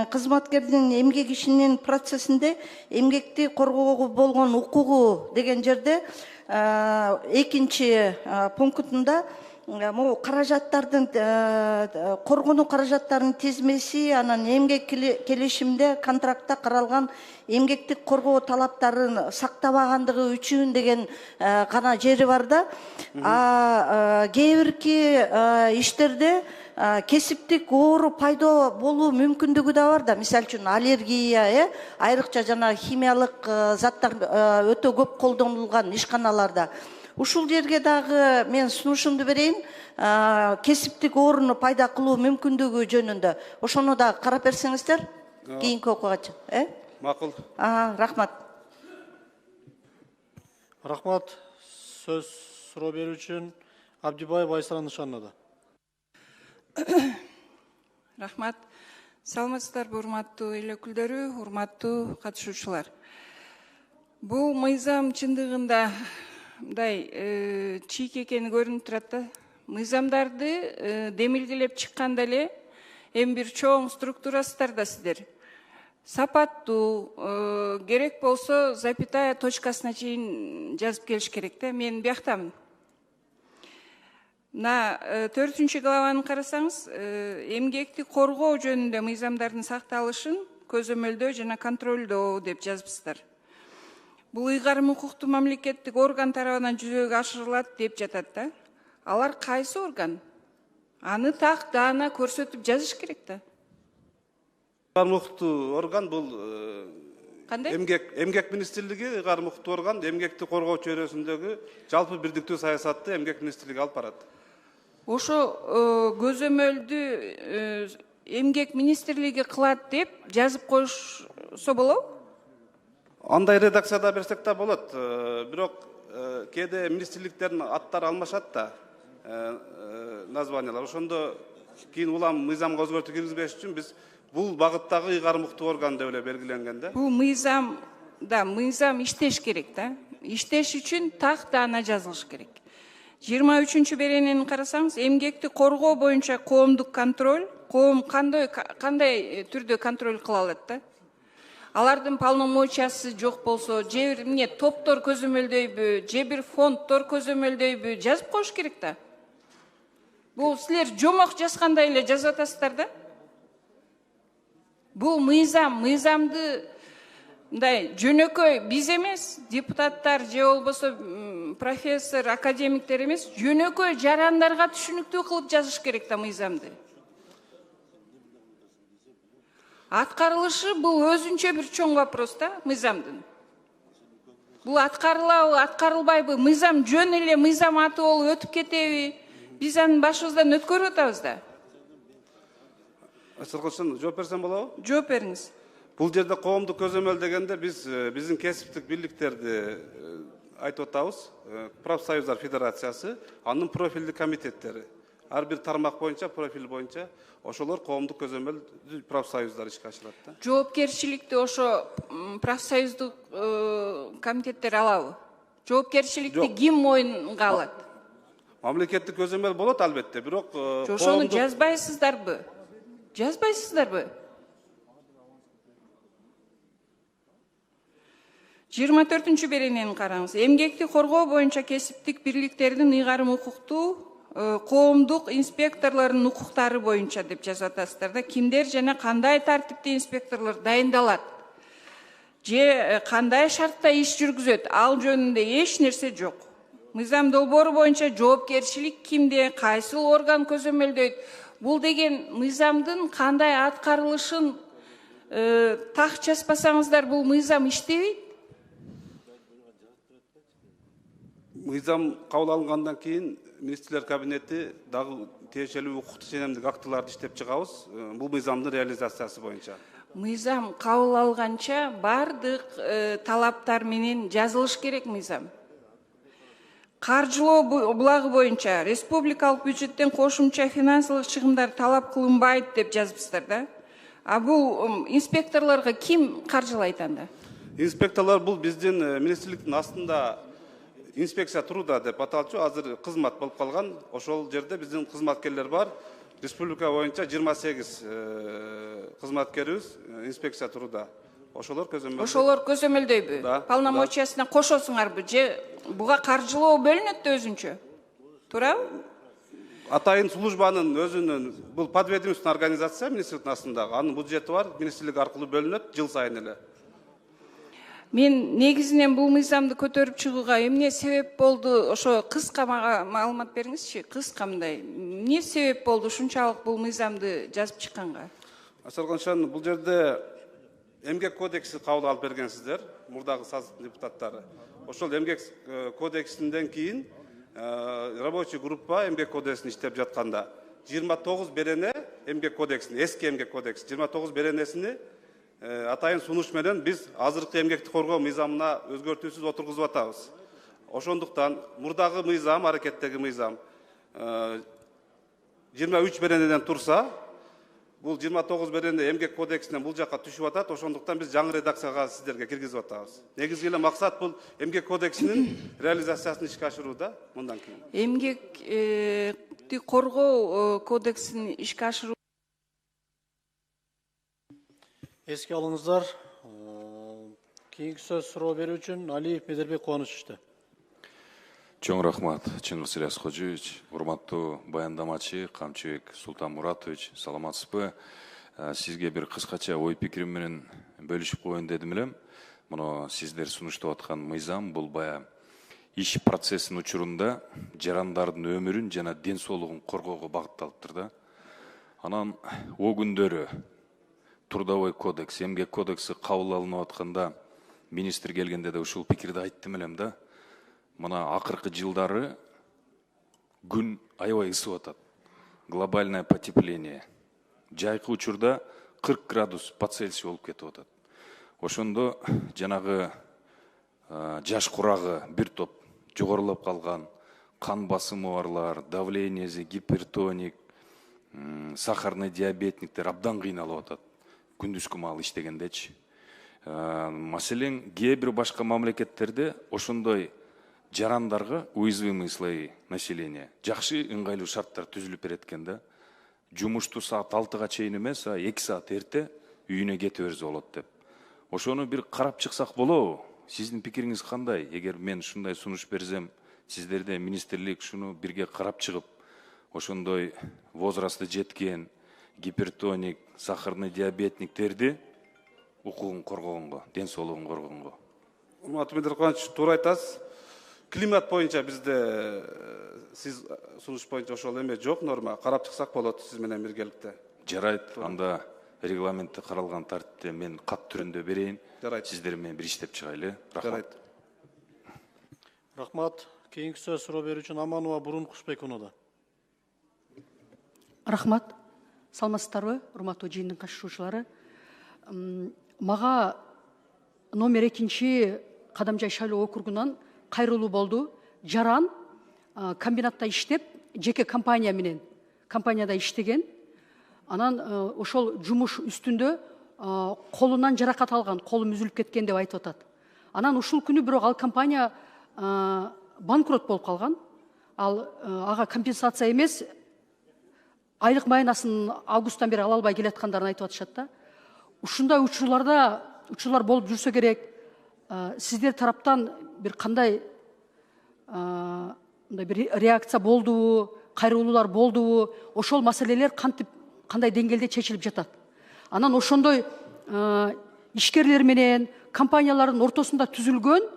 кызматкердин эмгек ишинин процессинде эмгекти коргоого болгон укугу деген жерде 2-чи пунктунда могу каражаттардын коргонуу каражаттарынын тизмеси, анан эмгек келишимде контрактта каралган эмгектик коргоо талаптарын сактабагандыгы үчүн деген гана жери бар да. Кээ бирки иштерде кесиптик оору пайда болуу мүмкүндүгү да бар да. Мисалы үчүн аллергия, айрыкча жана химиялык заттар өтө көп колдонулган ишканаларда. Ушул жерге дагы мен сунушумду берейин, кесиптик ооруну пайда кылуу мүмкүндүгү жөнүндө. Ошону да карап берсеңиздер, кийинки окуугачы. Макул. Рахмат. Рахмат. Сөз суроо берүү үчүн Абдибаев Айсара Нышанова. Рахмат. Саламатсыздарбы, урматтуу эл өкүлдөрү, урматтуу катышуучулар. Бул мыйзам чындыгында мындай чийик экени көрүнүп турат да. Мыйзамдарды демилгелеп чыкканда эле эми бир чоң структурасыздар да сиздер. Сапаттуу, керек болсо запятая точкасына чейин жазып келиш керек да. Мен бияктамын. Мына 4-чү главаны карасаңыз, эмгекти коргоо жөнүндө мыйзамдардын сакталышын көзөмөлдөө жана контролдоо деп жазыпсыздар. Бул ыйгарым укуктуу мамлекеттик орган тарабынан жүзөгө ашырылат деп жатат да. Алар кайсы орган? Аны так даана көрсөтүп жазыш керек да. Ыйгарым укуктуу орган бул кандай? Эмгек министрлиги ыйгарым укуктуу орган, эмгекти коргоо чөйрөсүндөгү жалпы бирдиктүү саясатты эмгек министрлиги алып барат. Ошо көзөмөлдү эмгек министрлиги кылат деп жазып коюшсо болобу? Андай редакцияда берсек да болот. Бирок кээде министрликтердин аттары алмашат да, названиялар. Ошондо кийин улам мыйзамга өзгөртүү киргизбеш үчүн биз бул багыттагы ыйгарым укуктуу орган деп эле белгиленген да. Бул мыйзам иштеш керек да. Иштеш үчүн так даана жазылыш керек. 23-чү беренени карасаңыз, эмгекти коргоо боюнча коомдук контроль, коом кандай түрдө контроль кыла алат да? Алардын полномочиясы жок болсо, же бир эмне топтор көзөмөлдөйбү, же бир фонддор көзөмөлдөйбү, жазып коюш керек да. Бул силер жомок жазгандай эле жазып атасыздар да. Бул мыйзамды мындай жөнөкөй биз эмес, депутаттар же болбосо профессор, академиктер эмес, жөнөкөй жарандарга түшүнүктүү кылып жазыш керек да мыйзамды. Аткарылышы бул өзүнчө бир чоң вопрос да мыйзамдын. Бул аткарылабы, аткарылбайбы, мыйзам жөн эле мыйзам аты болуп өтүп кетеби? Биз анын башыбыздан өткөрүп атабыз да. Ачылгычын жооп берсем болобу? Жооп бериңиз. Бул жерде коомдук көзөмөл дегенде биздин кесиптик бирликтерди айтып атабыз. Профсоюздар федерациясы, анын профилдик комитеттери. ар бир тармак боюнча, профиль боюнча ошолор коомдук көзөмөлдүү профсоюздар ишке ашырат да. Жоопкерчиликти ошо профсоюздук комитеттер алабы? Жоопкерчиликти ким мойнунга алат? Мамлекеттик көзөмөл болот албетте, бирок Ошону жазбайсыздарбы? Жазбайсыздарбы? 24 беренени караңыз. Эмгекти коргоо боюнча кесиптик бирликтердин ыйгарым укуктуу коомдук инспекторлордун укуктары боюнча деп жазып атасыздар да. Кимдер жана кандай тартипте инспекторлор дайындалат? Же кандай шартта иш жүргүзөт? Ал жөнүндө эч нерсе жок. Мыйзам долбоору боюнча жоопкерчилик кимде, кайсыл орган көзөмөлдөйт? Бул деген мыйзамдын кандай аткарылышын так жазбасаңыздар, бул мыйзам иштебейт. Мыйзам кабыл алынгандан кийин министрлер кабинети дагы тиешелүү укуктук ченемдик актыларды иштеп чыгабыз. Бул мыйзамдын реализациясы боюнча. Мыйзам кабыл алганча бардык талаптар менен жазылыш керек мыйзам. Каржылоо булагы боюнча республикалык бюджеттен кошумча финансылык чыгымдар талап кылынбайт деп жазыпсыздар да. А бул инспекторлорго ким каржылайт анда? Инспекторлор бул биздин министрликтин астында инспекция туруда деп аталчу, азыр кызмат болуп калган. Ошол жерде биздин кызматкерлер бар. Республика боюнча 28 кызматкерибиз инспекция туруда. Ошолор көзөмөлдөйбү? Полномочиясына кошосуңарбы же буга каржылоо бөлүнөт да өзүнчө? Туурабы? Атайын службанын өзүнүн бул подведомственный организация министрликтин астындагы, анын бюджети бар, министрлик аркылуу бөлүнөт жыл сайын эле. Мен негизинен бул мыйзамды көтөрүп чыгууга эмне себеп болду? Ошо кыска мага маалымат бериңизчи. Кыска мындай. Эмне себеп болду ушунчалык бул мыйзамды жазып чыкканга? Асарган, бул жерде эмгек кодекси кабыл алып бергенсиздер, мурдагы созыв депутаттары. Ошол эмгек кодексинден кийин рабочий группа эмгек кодексин иштеп жатканда 29 берене эмгек кодексин, эски эмгек кодекс 29 беренесини атайын сунуш менен биз азыркы эмгекти коргоо мыйзамына өзгөртүүсүз отургузуп атабыз. Ошондуктан мурдагы мыйзам, аракеттеги мыйзам 23 беренеден турса, бул 29 берене эмгек кодексинен бул жакка түшүп атат. Ошондуктан биз жаңы редакцияга сиздерге киргизип атабыз. Негизги эле максат бул эмгек кодексинин реализациясын ишке ашырууда мындан кийин. Эмгекти коргоо кодексин ишке ашыруу. Эске алыңыздар. Кийинки сөз суроо берүү үчүн Алиев Медербек Кубанычовичте. Чоң рахмат, Чыңгыз Ильяс Кожоевич, урматтуу баяндамачы Камчыбек Султан Муратович, саламатсызбы? Сизге бир кыскача ой пикирим менен бөлүшүп коеюн дедим элем. Муну сиздер сунуштап аткан мыйзам бул бая иш процессинин учурунда жарандардын өмүрүн жана ден соолугун коргоого багытталыптыр да. Анан о күндөрү Трудовой кодекс, эмгек кодекси кабыл алынып атканда министр келгенде да ушул пикирди айттым элем да. Мына акыркы жылдары күн аябай ысып атат. Глобальное потепление. Жайкы учурда 40 градус по Цельсию болуп кетип атат. Ошондо жанагы жаш курагы бир топ жогорулап калган, кан басымы барлар, давлениеси, гипертоник, сахарный диабетниктер абдан кыйналып атат. Күндүзгү маал иштегендечи. Маселен, кээ бир башка мамлекеттерде ошондой жарандарга уязвимый слои населения жакшы ыңгайлуу шарттар түзүлүп берет экен да. Жумушту саат 6-га чейин эмес, 2 саат эрте үйүнө кете берсе болот деп. Ошону бир карап чыксак болобу? Сиздин пикириңиз кандай? Эгер мен ушундай сунуш берсем, сиздерде министрлик шуну бирге карап чыгып, ошондой возрасты жеткен гипертоник, сахарный диабетниктерди укугун коргогонго, ден соолугун коргогонго. Урматтуу Медербекович, туура айтасыз. Климат боюнча бизде сиз сунуш боюнча ошол эме жок норма. Карап чыксак болот сиз менен биргеликте. Жарайт, анда регламентте каралган тартипте мен кат түрүндө берейин. Сиздер менен бир иштеп чыгайлы. Рахмат. Рахмат. Кийинки сөз суроо берүү үчүн Аманова Бурун Кушбек унуда. Рахмат. Саламатсыздарбы, урматтуу жыйындын катышуучулары. Мага номер 2 Кадамжай шайлоо округунан кайрылуу болду. Жаран комбинатта иштеп, жеке компания менен компанияда иштеген. Анан ошол жумуш үстүндө колунан жаракат алган, колум үзүлүп кеткен деп айтып атат. Анан ушул күнү бирок ал компания банкрот болуп калган. Ал ага компенсация эмес, айлык майынасын августтан бери ала албай келаткандарын айтып атышат да. Ушундай учурлар болуп жүрсө керек. Сиздер тараптан бир кандай бир реакция болдубу, кайрылуулар болдубу? Ошол маселелер кандай деңгээлде чечилип жатат? Анан ошондой ишкерлер менен компаниялардын ортосунда түзүлгөн,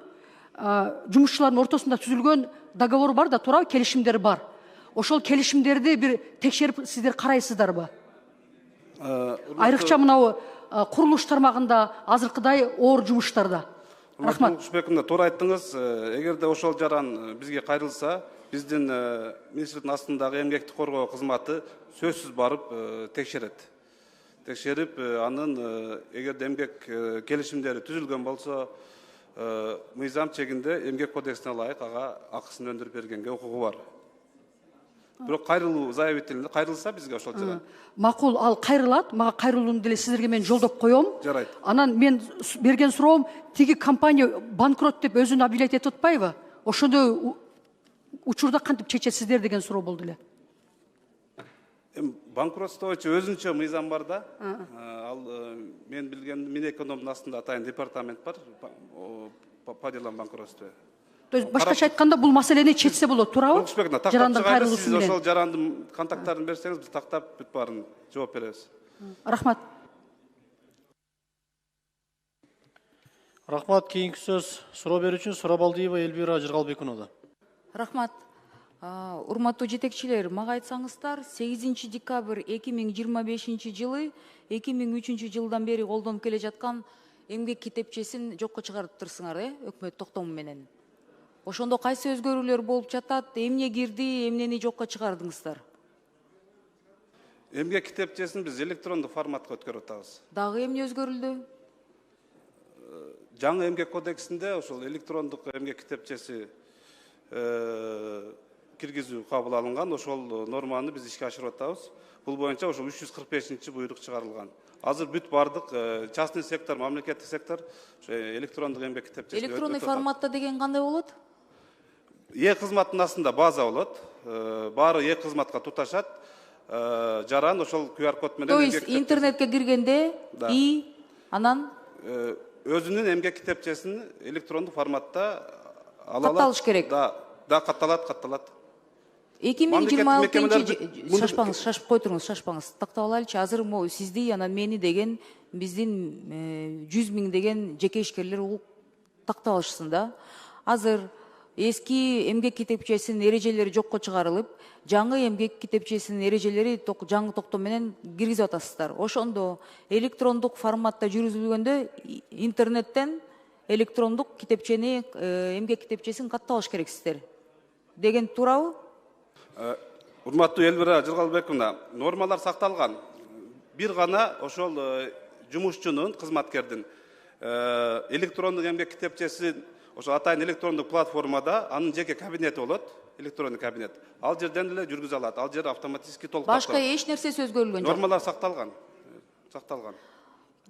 жумушчулардын ортосунда түзүлгөн договор бар да, туурабы, келишимдер бар. Ошол келишимдерди бир текшерип сиздер карайсыздарбы? Айрыкча мынау курулуш тармагында азыркыдай оор жумуштарда. Рахмат. Кушбековна, туура айттыңыз. Эгерде ошол жаран бизге кайрылса, биздин министрликтин астындагы эмгекти коргоо кызматы сөзсүз барып текшерет. Текшерип, анын эгерде эмгек келишимдери түзүлгөн болсо, мыйзам чегинде эмгек кодексине ылайык ага акысын өндүрүп бергенге укугу бар. Бирок кайрылуу заявителинде кайрылса бизге ошол жаран. Макул, ал кайрылат. Мага кайрылууну деле сиздерге мен жолдоп коем. Жарайт. Анан мен берген суроом, тиги компания банкрот деп өзүн объявлять этип атпайбы? Ошондой учурда кантип чечесиздер деген суроо болду эле. Банкротство үчүн өзүнчө мыйзам бар да. Ал мен билген Минэкономдун астында атайын департамент бар по делам банкротства. То есть башкача айтканда бул маселени чечсе болот, туурабы? Жарандын кайрылуусу менен. Сиз ошол жарандын контакттарын берсеңиз, биз тактап бүт баарын жооп беребиз. Рахмат. Рахмат. Кийинки сөз суроо берүүчү Сурабалдиева Элвира Жыргалбекунова. Рахмат. Урматтуу жетекчилер, мага айтсаңыздар, 8 декабрь 2025 жылы 2003 жылдан бери колдонуп келе жаткан эмгек китепчесин жокко чыгарыптырсыңар, өкмөт токтому менен. Ошондо кайсы өзгөрүүлөр болуп жатат, эмне кирди, эмнени жокко чыгардыңыздар? Эмгек китепчесин биз электрондук форматка өткөрүп атабыз. Дагы эмне өзгөрүлдү? Жаңы эмгек кодексинде ошол электрондук эмгек китепчеси киргизүү кабыл алынган. Ошол норманы биз ишке ашырып атабыз. Бул боюнча ошол 345 буйрук чыгарылган. Азыр бүт бардык частный сектор, мамлекеттик сектор электрондук эмгек китепчеси. Электронный форматта деген кандай болот? Кызматтын астында база болот. Баары кызматка туташат. Жаран ошол QR код менен. То есть интернетке киргенде анан өзүнүн эмгек китепчесин электрондук форматта ала алат. Катталыш керек. Да, катталат. 2026 шашпаңыз, кой туруңуз, шашпаңыз. Тактап алайлычы. Азыр сизди, анан мени деген биздин 100 000 деген жеке ишкерлер угуп тактап алышсын да. Азыр эски эмгек китепчесинин эрежелери жокко чыгарылып, жаңы эмгек китепчесинин эрежелери жаңы токтом менен киргизип атасыздар. Ошондо электрондук форматта жүргүзүлгөндө интернеттен электрондук китепчени, эмгек китепчесин катталыш керексиздер деген туурабы? Урматтуу Элвира Жыргалбековна, нормалар сакталган. Бир гана ошол жумушчунун, кызматкердин электрондук эмгек китепчесин ошо атайын электрондук платформада анын жеке кабинети болот, электрондук кабинет. Ал жерден эле жүргүзө алат. Ал жер автоматически толук. Башка эч нерсеси өзгөрүлгөн жок. Нормалар сакталган.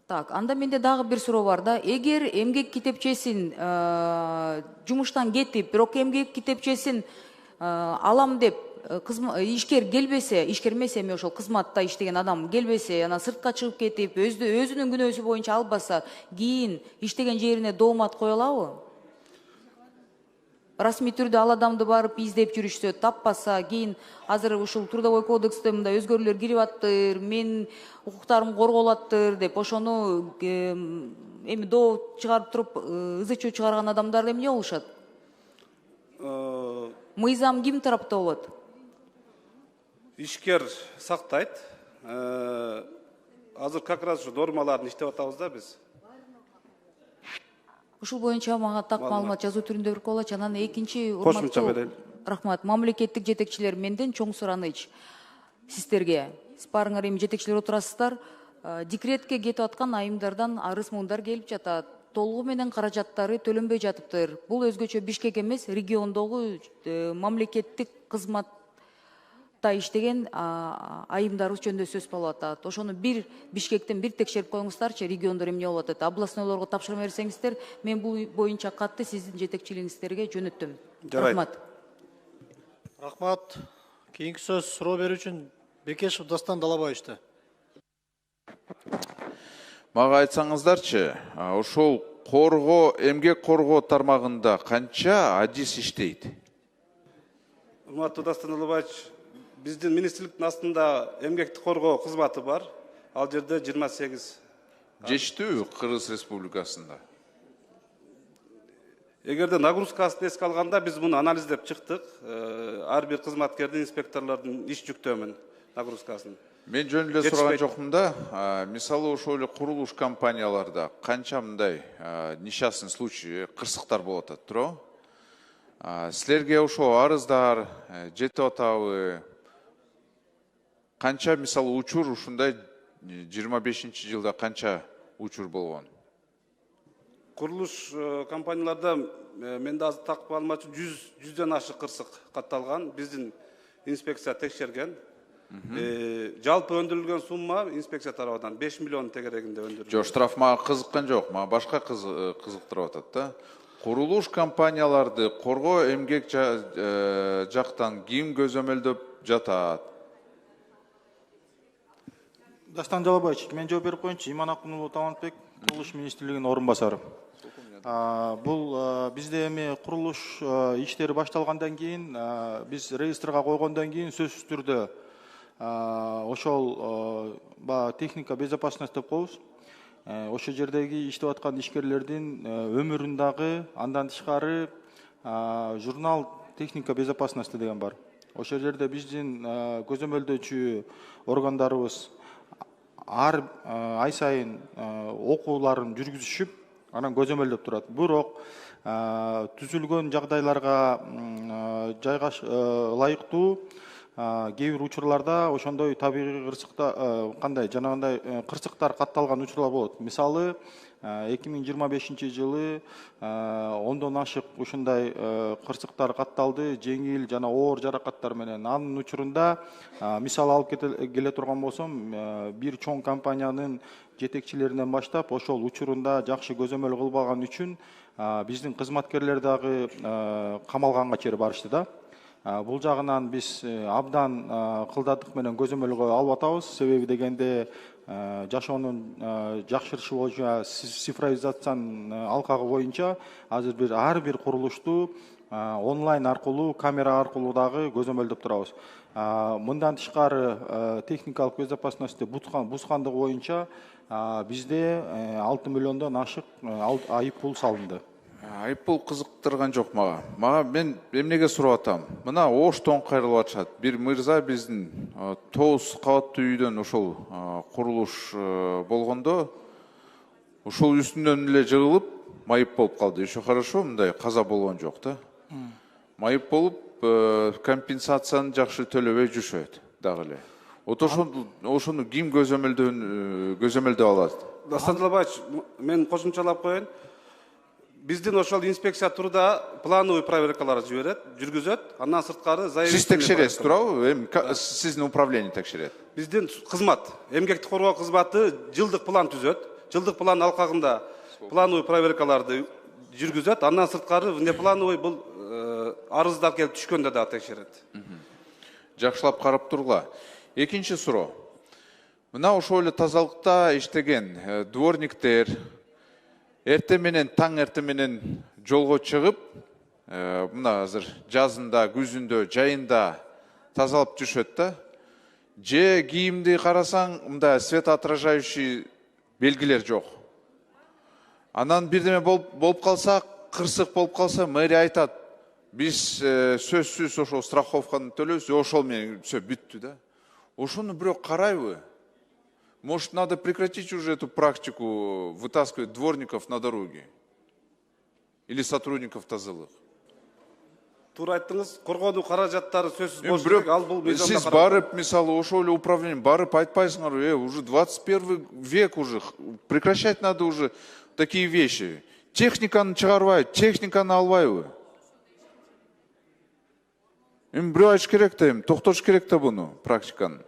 Так, анда менде дагы бир суроо бар да. Эгер эмгек китепчесин жумуштан кетип, бирок эмгек китепчесин алам деп ишкер келбесе, ишкер эмес эми ошол кызматта иштеген адам келбесе, анан сыртка чыгып кетип, өзүнүн күнөөсү боюнча албаса, кийин иштеген жерине доомат кое алабы? Расмий түрдө ал адамды барып издеп жүрүшсө, таппаса, кийин азыр ушул трудовой кодексте мындай өзгөрүүлөр кирип аттыр, мен укуктарым корголаттыр деп, ошону эми доо чыгарып туруп, ызы-чуу чыгарган адамдар эмне болушат? Мыйзам ким тарапта болот? Ишкер сактайт. Азыр как раз ушу нормаларын иштеп атабыз да биз. Ушул боюнча мага так маалымат жазуу түрүндө берип койгулачы. Анан экинчи кошумча берели. Рахмат. Мамлекеттик жетекчилер, менден чоң сураныч сиздерге. Сиз барыңар эми жетекчилер отурасыздар. Декретке кетип аткан айымдардан арыз-муңдар келип жатат. Толугу менен каражаттары төлөнбөй жатыптыр. Бул өзгөчө Бишкек эмес, региондогу мамлекеттик кызматта кызматта иштеген айымдарыбыз жөнүндө сөз болуп атат. Ошону бир Бишкектен бир текшерип коюңуздарчы, региондор эмне болуп атат. Областнойлорго тапшырма берсеңиздер, мен бул боюнча катты сиздин жетекчилигиңиздерге жөнөттүм. Рахмат. Рахмат. Кийинки сөз суроо берүү үчүн Бекешев Дастан Далабаевичте. Мага айтсаңыздарчы, ошол эмгек коргоо тармагында канча адис иштейт? Урматтуу Дастан Далабаевич, биздин министрликтин астында эмгекти коргоо кызматы бар. Ал жерде 28. Жетиштүүбү Кыргыз Республикасында? Эгерде нагрузкасын эске алганда биз муну анализдеп чыктык. Ар бир кызматкердин, инспекторлордун иш жүктөмүн, нагрузкасын. Мен жөн эле сураган жокмун да. Мисалы ошол эле курулуш компанияларда канча мындай несчастный случай, кырсыктар болуп атат, туурабы? Силерге ошо арыздар жетип атабы? Канча мисалы учур ушундай 25-жылда канча учур болгон? Курулуш компанияларда менде азыр такып алмачы 100дөн ашык кырсык катталган. Биздин инспекция текшерген. Жалпы өндүрүлгөн сумма инспекция тарабынан 5 миллион тегерегинде өндүрүлгөн. Жок, штраф мага кызыккан жок, мага башка кызыктырып атат да. Курулуш компанияларды коргоо эмгек жактан ким көзөмөлдөп жатат? Дастан Далабаевич, мен жооп берип коеюнчу. Иман Акунулу Талантбек, курулуш министрлигинин орун басары. Бул бизде эми курулуш иштери башталгандан кийин, биз реестрге койгондон кийин сөзсүз түрдө ошол техника безопасность деп коебуз. Ошол жердеги иштеп аткан ишкерлердин өмүрүн дагы андан тышкары журнал техника безопасности деген бар. Ошол жерде биздин көзөмөлдөөчү органдарыбыз ар ай сайын окууларын жүргүзүшүп, анан көзөмөлдөп турат. Бирок түзүлгөн жагдайларга ылайыктуу кээ бир учурларда ошондой табигый кандай жанагындай кырсыктар катталган учурлар болот. Мисалы 2025-жылы 10дон ашык ушундай кырсыктар катталды, жеңил жана оор жаракаттар менен. Анын учурунда мисал алып келе турган болсом, бир чоң компаниянын жетекчилеринен баштап ошол учурунда жакшы көзөмөл кылбаган үчүн биздин кызматкерлер дагы камалганга чейин барышты да. Бул жагынан биз абдан кылдаттык менен көзөмөлгө алып атабыз. Себеби дегенде жашоонун жакшырышы боюнча, цифровизациянын алкагы боюнча азыр ар бир курулушту онлайн аркылуу, камера аркылуу дагы көзөмөлдөп турабыз. Мындан тышкары техникалык безопасностьти бузгандыгы боюнча бизде 6 миллиондон ашык айып пул салынды. Айып пул кызыктырган жок мага. Мен эмнеге сурап атам? Мына Оштон кайрылып атышат. Бир мырза биздин 9 кабаттуу үйдөн ошол курулуш болгондо ошол үстүнөн эле жыгылып майып болуп калды. Еще хорошо, мындай каза болгон жок да. Майып болуп компенсацияны жакшы төлөбөй жүрүшөт дагы эле. Ошону ким көзөмөлдөп алат? Дастан Далабаевич, мен кошумчалап коеюн. Биздин ошол инспекция турда плановый проверкалар жүргүзөт. Андан сырткары Сиз текшересиз, туурабы? Сиздин управление текшерет. Биздин кызмат, эмгекти коргоо кызматы жылдык план түзөт. Жылдык план алкагында плановый проверкаларды жүргүзөт. Андан сырткары внеплановый бул арыздар келип түшкөндө да текшерет. Жакшылап карап тургула. Экинчи суроо. Мына ошол эле тазалыкта иштеген дворниктер эртең менен, таң эртең менен жолго чыгып, мына азыр жазында, күзүндө, жайында тазалап жүрүшөт да. Же кийимди карасаң, мында светоотражающий белгилер жок. Анан бирдеме болуп калса, кырсык болуп калса, мэрия айтат, биз сөзсүз ошол страховканы төлөйбүз, ошол менен всё бүттү да. Ошону бирок карайбы? Может, надо прекратить уже эту практику вытаскивать дворников на дороге? Или сотрудников тазылык? Туура айттыңыз, коргоонун каражаттары сөзсүз болушу керек, ал бул мыйзамда Сиз барып, мисалы, ошол эле управление барып айтпайсыңар, уже 21 век уже, прекращать надо уже такие вещи. Техниканы чыгарбайбы, техниканы албайбы? Эми бирөө айтыш керек да, эми токтош керек да буну практиканы.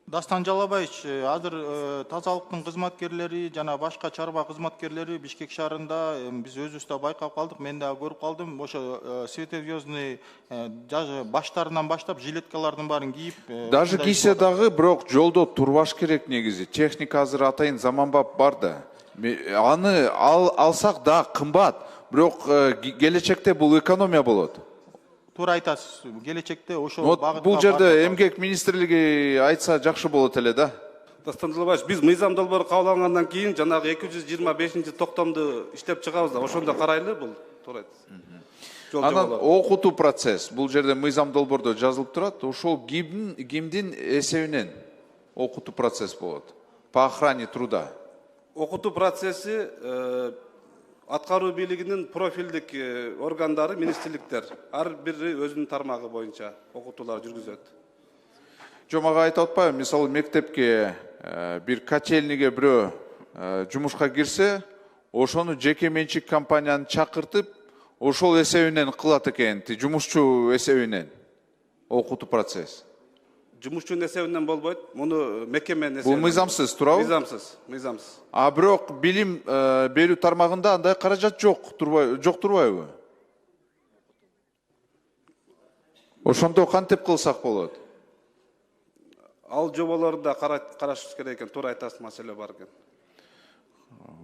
Дастан Жалабаевич, азыр тазалыктын кызматкерлери жана башка чарба кызматкерлери Бишкек шаарында биз өзүбүз байкап калдык, мен да көрүп калдым. Ошо светозвездный даже баштарынан баштап жилеткалардын баарын кийип. Даже кийсе дагы, бирок жолдо турбаш керек негизи. Техника азыр атайын заманбап бар да. Аны алсак да кымбат, бирок келечекте бул экономия болот. Туура айтасыз. Келечекте ошол багытта. Бул жерде эмгек министрлиги айтса жакшы болот эле да. Дастан Жалабаевич, биз мыйзам долбоору кабыл алынгандан кийин жанагы 225-токтомду иштеп чыгабыз да, ошондо карайлы бул. Туура айтасыз. Анан окутуу процесс. Бул жерде мыйзам долбоордо жазылып турат. Ошол кимдин эсебинен окутуу процесс болот? По охране труда. Окутуу процесси аткаруу бийлигинин профилдик органдары, министрликтер ар бири өзүнүн тармагы боюнча окутуулар жүргүзөт. Жомага айтып атпайбы, мисалы мектепке бир котельниге бирөө жумушка кирсе, ошону жеке менчик компанияны чакыртып, ошол эсебинен кылат экен, жумушчу эсебинен окутуу процесс. Жумушчунун эсебинен болбойт, муну мекеменин эсебинен. Бул мыйзамсыз, туурабы? Мыйзамсыз. А бирок билим берүү тармагында андай каражат жок турбайбы? Ошондо кантип кылсак болот? Ал жоболорду да карашыбыз керек экен, туура айтасыз, маселе бар экен.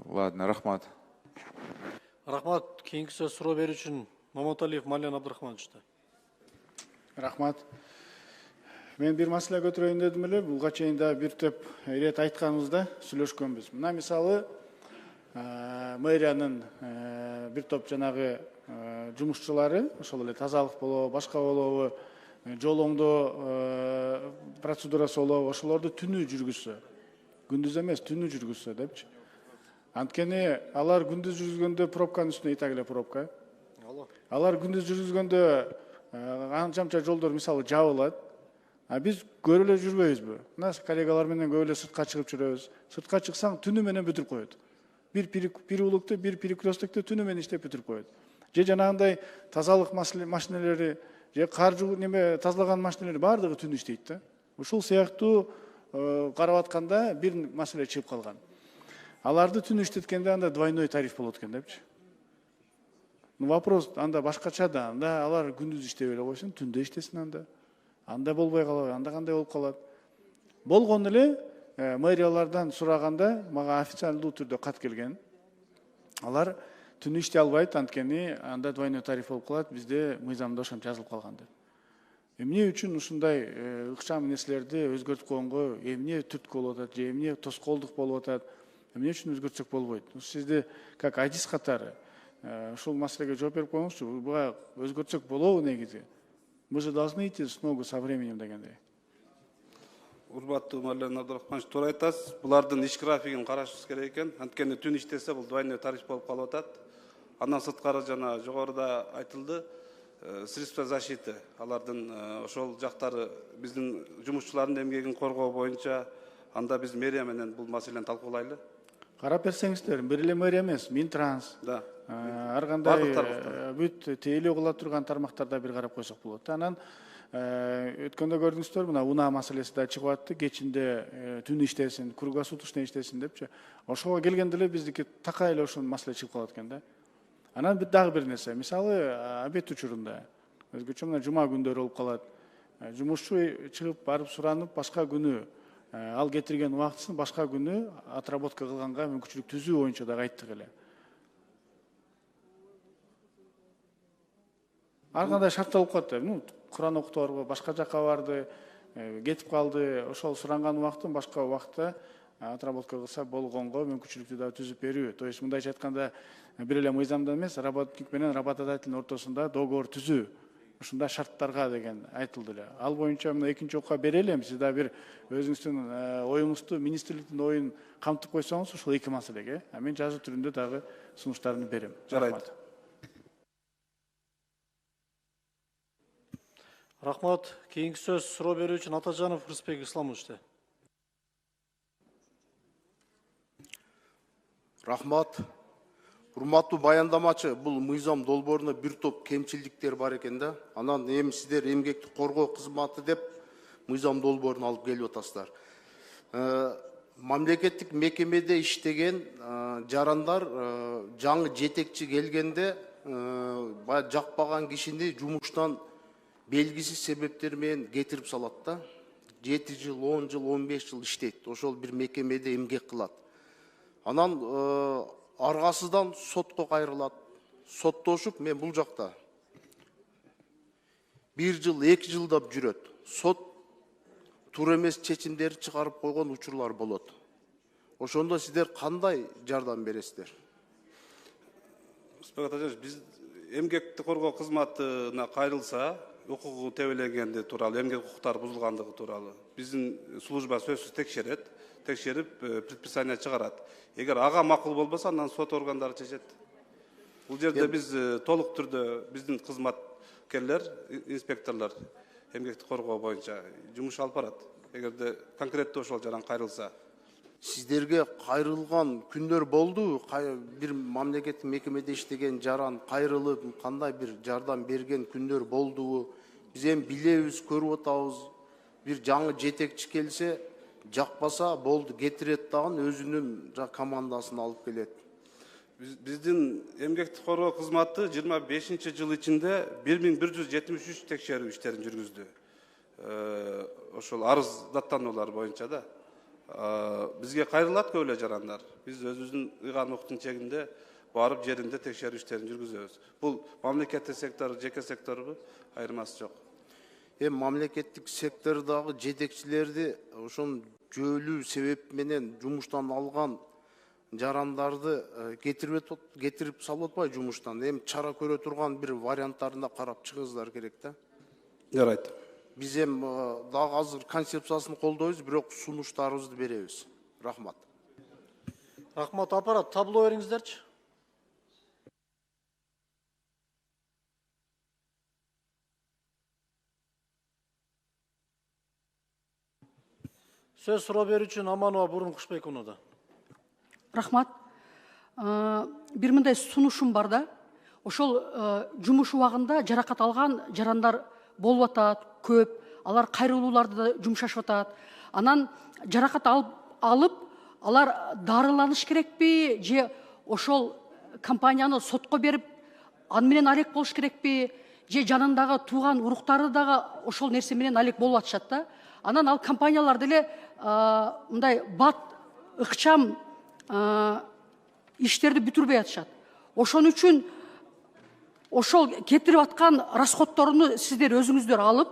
Ладно, рахмат. Рахмат. Кийинки сөз суроо берүү үчүн Маматалиев Мален Абдрахмановичте. Рахмат. Мен бир маселе көтөрөйүн дедим эле, буга чейин да бир топ ирет айтканыбызда сүйлөшкөнбүз. Мына мисалы мэриянын бир топ жанагы жумушчулары, ошол эле тазалык болобу, башка болобу, жол оңдоо процедурасы болобу, ошолорду түнү жүргүзсө, күндүз эмес, түнү жүргүзсө депчи. Анткени алар күндүз жүргүзгөндө пробканын үстүнө итак эле пробка. Алар күндүз жүргүзгөндө анча жолдор мисалы жабылат. А биз көрүп эле жүрбөйбүзбү? Мына коллегалар менен көп эле сыртка чыгып жүрөбүз. Сыртка чыксаң түнү менен бүтүрүп коет. Бир улукту, бир перекрестокто түнү менен иштеп бүтүрүп коет. Же жанагындай тазалык машиналери, же кар неме тазалаган машиналери баардыгы түнү иштейт да. Ушул сыяктуу карап атканда бир маселе чыгып калган. Аларды түнү иштеткенде анда двойной тариф болот экен депчи. Вопрос анда башкача да, анда алар күндүз иштеп эле койсун, түндө иштесин анда. Анда болбой калабы, анда кандай болуп калат? Болгон эле мэриялардан сураганда мага официалдуу түрдө кат келген. Алар түнү иштей албайт, анткени анда двойной тариф болуп калат, бизде мыйзамда ошентип жазылып калган деп. Эмне үчүн ушундай ыкчам нерселерди өзгөртүп койгонго эмне түрткү болуп атат, же эмне тоскоолдук болуп атат? Эмне үчүн өзгөртсөк болбойт? Сизди как адис катары ушул маселеге жооп берип коюңузчу. Буга өзгөртсөк болобу негизи? Мы же должны идти с ногу со временем дегендей. Урматтуу Мален Абдрахманович, туура айтасыз. Булардын иш графигин карашыбыз керек экен. Анткени түн иштесе бул двойной тариф болуп калып атат. Андан сырткары жана жогоруда айтылды, средства защиты, алардын ошол жактары биздин жумушчулардын эмгегин коргоо боюнча анда биз мэрия менен бул маселени талкуулайлы. Карап берсеңиздер, бир эле мэрия эмес, Минтранс. Да. Ар кандай бүт тейлөө кыла турган тармактарда бир карап койсок болот. Анан өткөндө көрдүңүздөр, мына унаа маселеси да чыгып атты, кечинде түн иштесин, круглосуточный иштесин депчи. Ошого келгенде эле биздики такай эле ошол маселе чыгып калат экен да. Анан дагы бир нерсе, мисалы обед учурунда өзгөчө мына жума күндөрү болуп калат. Жумушчу чыгып барып суранып, башка күнү ал кетирген убактысын башка күнү отработка кылганга мүмкүнчүлүк түзүү боюнча дагы айттык эле. Ар кандай шартталып калат. Куран окуто барбы, башка жакка барды, кетип калды. Ошол суранган убакытын башка убакытта отработка кылса болгонго мүмкүнчүлүктү да түзүп берүү. То есть мындайча айтканда бир эле мыйзамда эмес, работник менен работодателдин ортосунда договор түзүү. Ушундай шарттарга деген айтылды эле. Ал боюнча мына экинчи окуга бере элем. Сиз да бир өзүңүздүн оюңузду, министрликтин оюн камтып койсоңуз ушул эки маселеге, мен жазуу түрүндө дагы сунуштарымды берем. Жарайт. Рахмат. Кийинки сөз суроо берүү үчүн Атажанов Рыспек Исламовичте. Рахмат. Урматтуу баяндамачы, бул мыйзам долбоорунда бир топ кемчилдиктер бар экен да. Анан эми сиздер эмгекти коргоо кызматы деп мыйзам долбоорун алып келип атасыздар. Мамлекеттик мекемеде иштеген жарандар жаңы жетекчи келгенде жакпаган кишини жумуштан белгисиз себептер менен кетирип салат да. 7 жыл, 10 жыл, 15 жыл иштейт. Ошол бир мекемеде эмгек кылат. Анан аргасыздан сотко кайрылат. Соттошуп, мен бул жакта 1 жыл, 2 жылдап жүрөт. Сот туура эмес чечимдерди чыгарып койгон учурлар болот. Ошондо сиздер кандай жардам бересиздер? Биз эмгекти коргоо кызматына кайрылса, укугу тебеленгенди тууралуу, эмгек укуктары бузулгандыгы тууралуу биздин служба сөзсүз текшерет, текшерип предписание чыгарат. Эгер ага макул болбосо, андан сот органдары чечет. Бул жерде биз толук түрдө биздин кызматкерлер, инспекторлор эмгекти коргоо боюнча жумуш алып барат. Эгерде конкреттүү ошол жаран кайрылса. Сиздерге кайрылган күндөр болду? Бир мамлекеттик мекемеде иштеген жаран кайрылып, кандай бир жардам берген күндөр болдубу? Биз эми билебиз, көрүп атабыз. Бир жаңы жетекчи келсе, жакпаса болду, кетирет дагы өзүнүн командасын алып келет. Биздин эмгекти коргоо кызматы 25-жыл ичинде 1173 текшерүү иштерин жүргүздү. Ошол арыз даттануулар боюнча да. Бизге кайрылат көп эле жарандар. Биз өзүбүздүн ыйган уктун чегинде барып жеринде текшерүү иштерин жүргүзөбүз. Бул мамлекеттик сектор, жеке секторбу? Айырмасы жок. Мамлекеттик сектордагы жетекчилерди ошон жөөлүү себеп менен жумуштан алган жарандарды кетирип салып атпайбы жумуштан? Эми чара көрө турган бир варианттарына карап чыгыңыздар керек да. Жарайт. Биз эми дагы азыр концепциясын колдойбуз, бирок сунуштарыбызды беребиз. Рахмат. Рахмат, аппарат табло бериңиздерчи. Сөз суроо берүүчү Аманова Бурун Кушбекунада. Рахмат. Бир мындай сунушум бар да. Ошол жумуш убагында жаракат алган жарандар болуп атат, көп. Алар кайрылууларды да жумшашып атат. Анан жаракат алып, алар дарыланыш керекпи, же ошол компанияны сотко берип, аны менен алек болуш керекпи, же жанындагы тууган уруктары дагы ошол нерсе менен алек болуп атышат да. Анан ал компаниялар деле мындай бат, ыкчам иштерди бүтүрбөй атышат. Ошон үчүн ошол кетирип аткан расходторуну сиздер өзүңүздөр алып,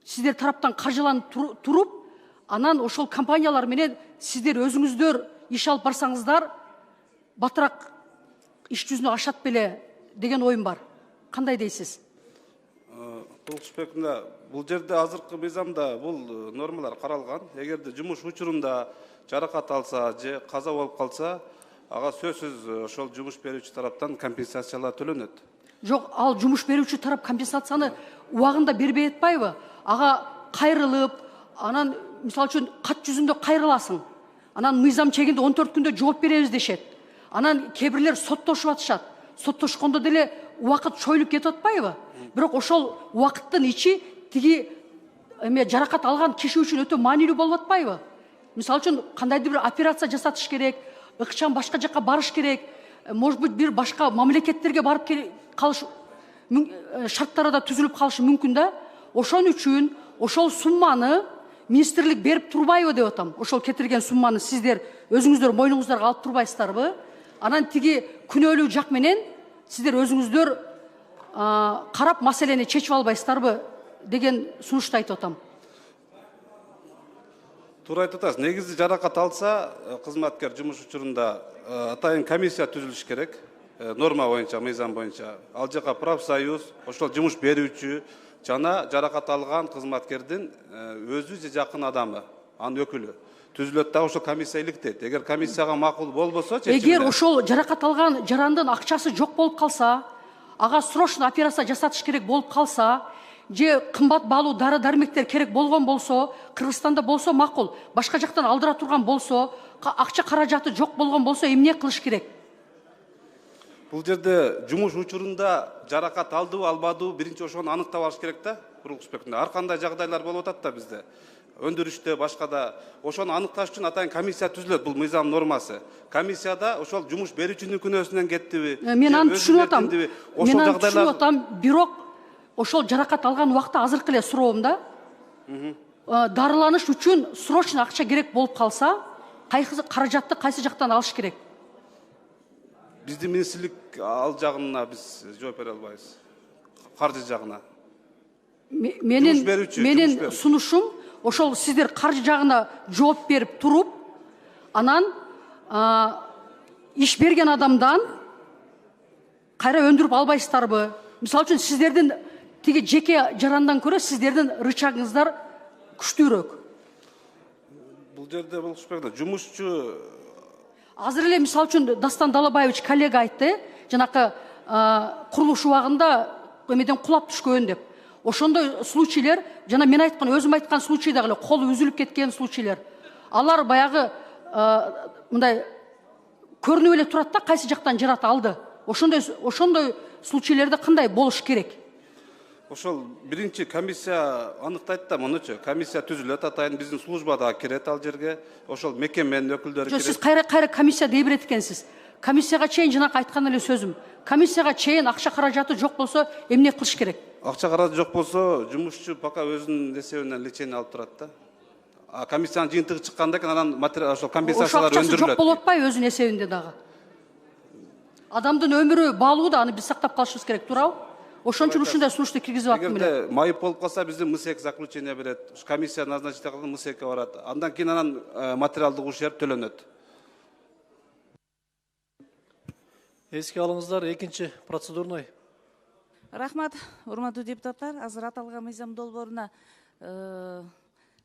сиздер тараптан каржыланып туруп, анан ошол компаниялар менен сиздер өзүңүздөр иш алып барсаңыздар, батыраак иш жүзүнө ашат беле деген оюм бар. Кандай дейсиз? Бул жерде азыркы мыйзамда бул нормалар каралган. Эгерде жумуш учурунда жаракат алса же каза болуп калса, ага сөзсүз ошол жумуш берүүчү тараптан компенсациялар төлөнөт. Жок, ал жумуш берүүчү тарап компенсацияны убагында бербей атпайбы? Ага кайрылып, анан мисалы үчүн кат жүзүндө кайрыласың. Анан мыйзам чегинде 14 күндө жооп беребиз дешет. Анан кээ бирлер соттошуп атышат. Соттошкондо деле убакыт чоюлуп кетип атпайбы? Бирок ошол убакыттын ичи тиги жаракат алган киши үчүн өтө маанилүү болуп атпайбы? Мисалы үчүн кандайдыр бир операция жасатыш керек, ыкчам башка жакка барыш керек, может быть бир башка мамлекеттерге барып калыш шарттары да түзүлүп калышы мүмкүн да. Ошон үчүн ошол сумманы министрлик берип турбайбы деп атам. Ошол кетирген сумманы сиздер өзүңүздөр мойнуңуздарга алып турбайсыздарбы? Анан тиги күнөөлүү жак менен сиздер өзүңүздөр карап маселени чечип албайсыздарбы деген сунушту айтып атам. Туура айтып атасыз. Негизи жаракат алса, кызматкер жумуш учурунда атайын комиссия түзүлүш керек. Норма боюнча, мыйзам боюнча. Ал жака профсоюз, ошол жумуш берүүчү жана жаракат алган кызматкердин өзү же жакын адамы, анын өкүлү түзүлөт да, ошол комиссия иликтейт. Эгер комиссияга макул болбосо, эгер ошол жаракат алган жарандын акчасы жок болуп калса, ага срочно операция жасатыш керек болуп калса, же кымбат баалуу дары дармектер керек болгон болсо, Кыргызстанда болсо макул, башка жактан алдыра турган болсо, акча каражаты жок болгон болсо эмне кылыш керек? Бул жерде жумуш учурунда жаракат алдыбы, албадыбы, биринчи ошону аныктап алыш керек да, Курулукбек. Ар кандай жагдайлар болуп атат да бизде. Өндүрүштө, башкада. Ошону аныкташ үчүн атайын комиссия түзүлөт, бул мыйзам нормасы. Комиссияда ошол жумуш берүүчүнүн күнөөсүнөн кеттиби? Мен аны түшүнүп атам. Мен аны түшүнүп атам, бирок ошол жаракат алган убакта азыркы эле суроом да. Дарыланыш үчүн срочно акча керек болуп калса, кайсы каражатты кайсы жактан алыш керек? Биздин министрлик ал жагына биз жооп бере албайбыз. Каржы жагына. Менин сунушум ошол сиздер каржы жагына жооп берип туруп, анан иш берген адамдан кайра өндүрүп албайсыздарбы? Мисалы үчүн сиздердин тиги жеке жарандан көрө сиздердин рычагыңыздар күчтүүрөөк. Бул жерде Курулукбек жумушчу Азыр эле мисалы үчүн Дастан Далабаевич коллега айтты, жанакы курулуш убагында эмеден кулап түшкөн деп. Ошондой случайлар, жана мен айткан, өзүм айткан случайда эле колу үзүлүп кеткен случайлар. Алар баягы мындай көрүнүп эле турат да, кайсы жактан жарат алды. Ошондой случайларда кандай болуш керек? Ошол биринчи комиссия аныктайт да, монучу. Комиссия түзүлөт, атайын биздин службада кирет ал жерге. Ошол мекеменин өкүлдөрү кирет. Сиз кайра комиссия дей берет экенсиз. Комиссияга чейин жанакы айткан эле сөзүм. Комиссияга чейин акча каражаты жок болсо эмне кылыш керек? Акча каражаты жок болсо, жумушчу пока өзүнүн эсебинен лечение алып турат да. А комиссиянын жыйынтыгы чыккандан кийин анан материал ошол компенсациялар өндүрүлөт. Ошо акчасы жок болуп атпайбы өзүнүн эсебинде дагы? Адамдын өмүрү баалуу да, аны биз сактап калышыбыз керек, туурабы? Ошон үчүн ушундай сунушту киргизип аттым эле. Эгерде майып болуп калса, биздин МСЭК заключение берет. Комиссия назначить кылганда МСЭКке барат. Андан кийин анан материалдык ушер төлөнөт. Эске алыңыздар, экинчи процедурный. Рахмат, урматтуу депутаттар. Азыр аталган мыйзам долбооруна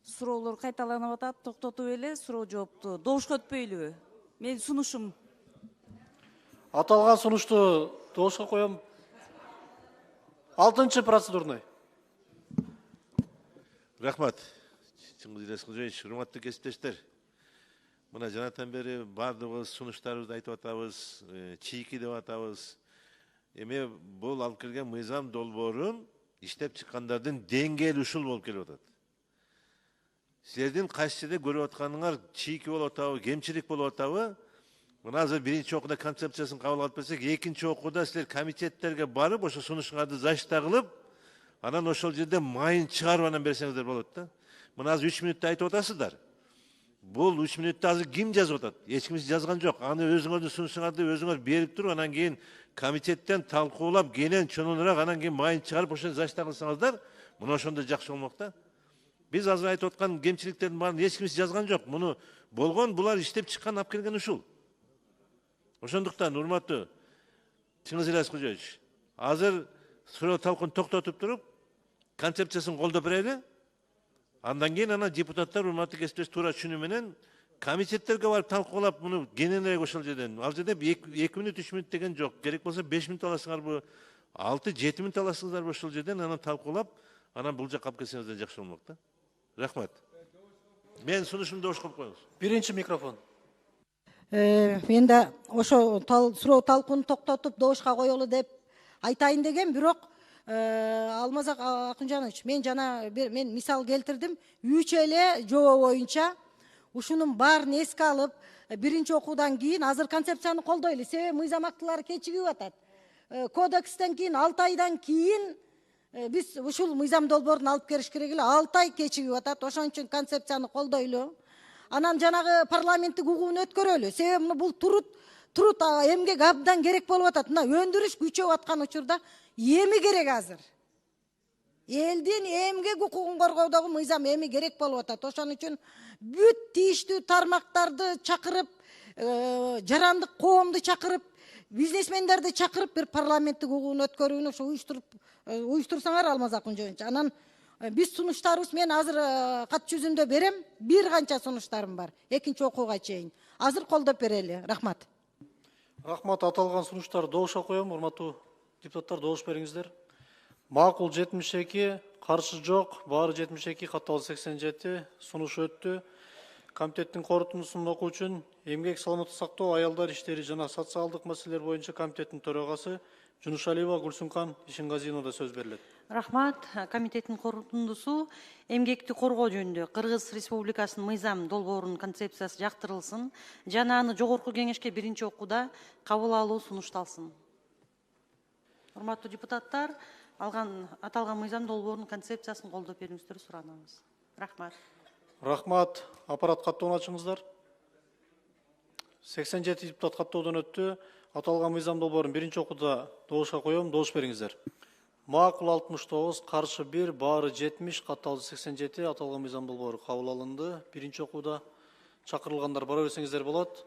суроолор кайталанып атат. Токтотуп эле суроо жоопту добушка өтпөйлүбү? Менин сунушум. Аталган сунушту добушка коем. 6-чы процедурный. Рахмат. Чыңгыз Ильяскожоевич, урматтуу кесиптештер. Мына жанатан бери баардыгыбыз сунуштарыбызды айтып атабыз, чийки деп атабыз. Эми бул алып келген мыйзам долбоорун иштеп чыккандардын деңгээли ушул болуп келип атат. Силердин кайсы жерде көрүп атканыңар чийки болуп атабы, кемчилик болуп атабы? Мына азыр биринчи окууда концепциясын кабыл алып берсек, экинчи окууда силер комитеттерге барып, ошо сунушуңарды зачита кылып, анан ошол жерде майын чыгарып анан берсеңиздер болот да. Мына азыр 3 мүнөттө айтып атасыздар. Бул 3 мүнөттө азыр ким жазып атат? Эч ким жазган жок. Аны өзүңөрдүн сунушуңарды өзүңөр берип туруп, анан кийин комитеттен талкуулап, кенен чоңураак анан кийин майын чыгарып ошону зачита кылсаңыздар, мына ошондо жакшы болмок да. Биз азыр айтып аткан кемчиликтердин баарын эч ким жазган жок. Муну болгон, булар иштеп чыккан, алып келген ушул. Ошондуктан, урматтуу Чыңгыз Ильяскожоевич, азыр суроо талкуун токтотуп туруп, концепциясын колдоп берели. Андан кийин ана депутаттар урматтуу кесиптеш туура түшүнүү менен комитеттерге барып талкуулап, муну кененирээк ошол жерден. Ал жерде 2 мүнөт, 3 мүнөт деген жок. Керек болсо 5 мүнөт аласыңарбы, 6-7 мүнөт аласыңарбы ошол жерден, анан талкуулап, анан бул жакка алып келсеңиздер жакшы болмок да. Рахмат. Мен сунушумду добуш коюп коюңуз. Биринчи микрофон. Мен да ошо суроо талкууну токтотуп добушка коелу деп айтайын деген, бирок Алмазак Акынжанович, мен мисал келтирдим. 3 эле жобо боюнча ушунун баарын эске алып, биринчи окуудан кийин азыр концепцияны колдойлу. Себеби мыйзам актылары кечигип атат. Кодекстен кийин 6 айдан кийин биз ушул мыйзам долбоорун алып келиш керек эле. 6 ай кечигип атат. Ошон үчүн концепцияны колдойлу. Анан жанагы парламенттик угуун өткөрөлү. Себеби бул турут эмгек абдан керек болуп атат. Мына өндүрүш күчөп аткан учурда эми керек азыр. Элдин эмгек укугун коргоодогу мыйзам эми керек болуп атат. Ошон үчүн бүт тийиштүү тармактарды чакырып, жарандык коомду чакырып, бизнесмендерди чакырып бир парламенттик угуун өткөрүүнү ушу уюштурсаңар Алмазак Акынжанович. Анан биз сунуштарыбыз, мен азыр кат жүзүндө берем, бир канча сунуштарым бар, экинчи окууга чейин. Азыр колдоп берели. Рахмат. Рахмат, аталган сунуштарды добушка коем. Урматтуу депутаттар, добуш бериңиздер. Макул 72, каршы жок, баары 72, катталуу 87, сунуш өттү. Комитеттин корутундусун окуу үчүн эмгек саламаттык сактоо, аялдар иштери жана социалдык маселелер боюнча комитеттин төрагасы Жунушалиева Гүлсүнкан Ишенгазиновна сөз берилет. Рахмат. Комитеттин корутундусу эмгекти коргоо жөнүндө Кыргыз Республикасынын мыйзам долбоорунун концепциясы жактырылсын жана аны жогорку кеңешке биринчи окууда кабыл алуу сунушталсын. Урматтуу депутаттар, аталган мыйзам долбоорунун концепциясын колдоп берүүңүздөрү суранабыз. Рахмат. Рахмат. Аппарат каттоону ачыңыздар. 87 депутат каттоодон өттү. Аталган мыйзам долбоорун биринчи окууда добушка коем. Добуш бериңиздер. Макул 69, каршы 1, баары 70, катталды 87. Аталган мыйзам долбоору кабыл алынды. Биринчи окууда чакырылгандар бара берсеңиздер болот.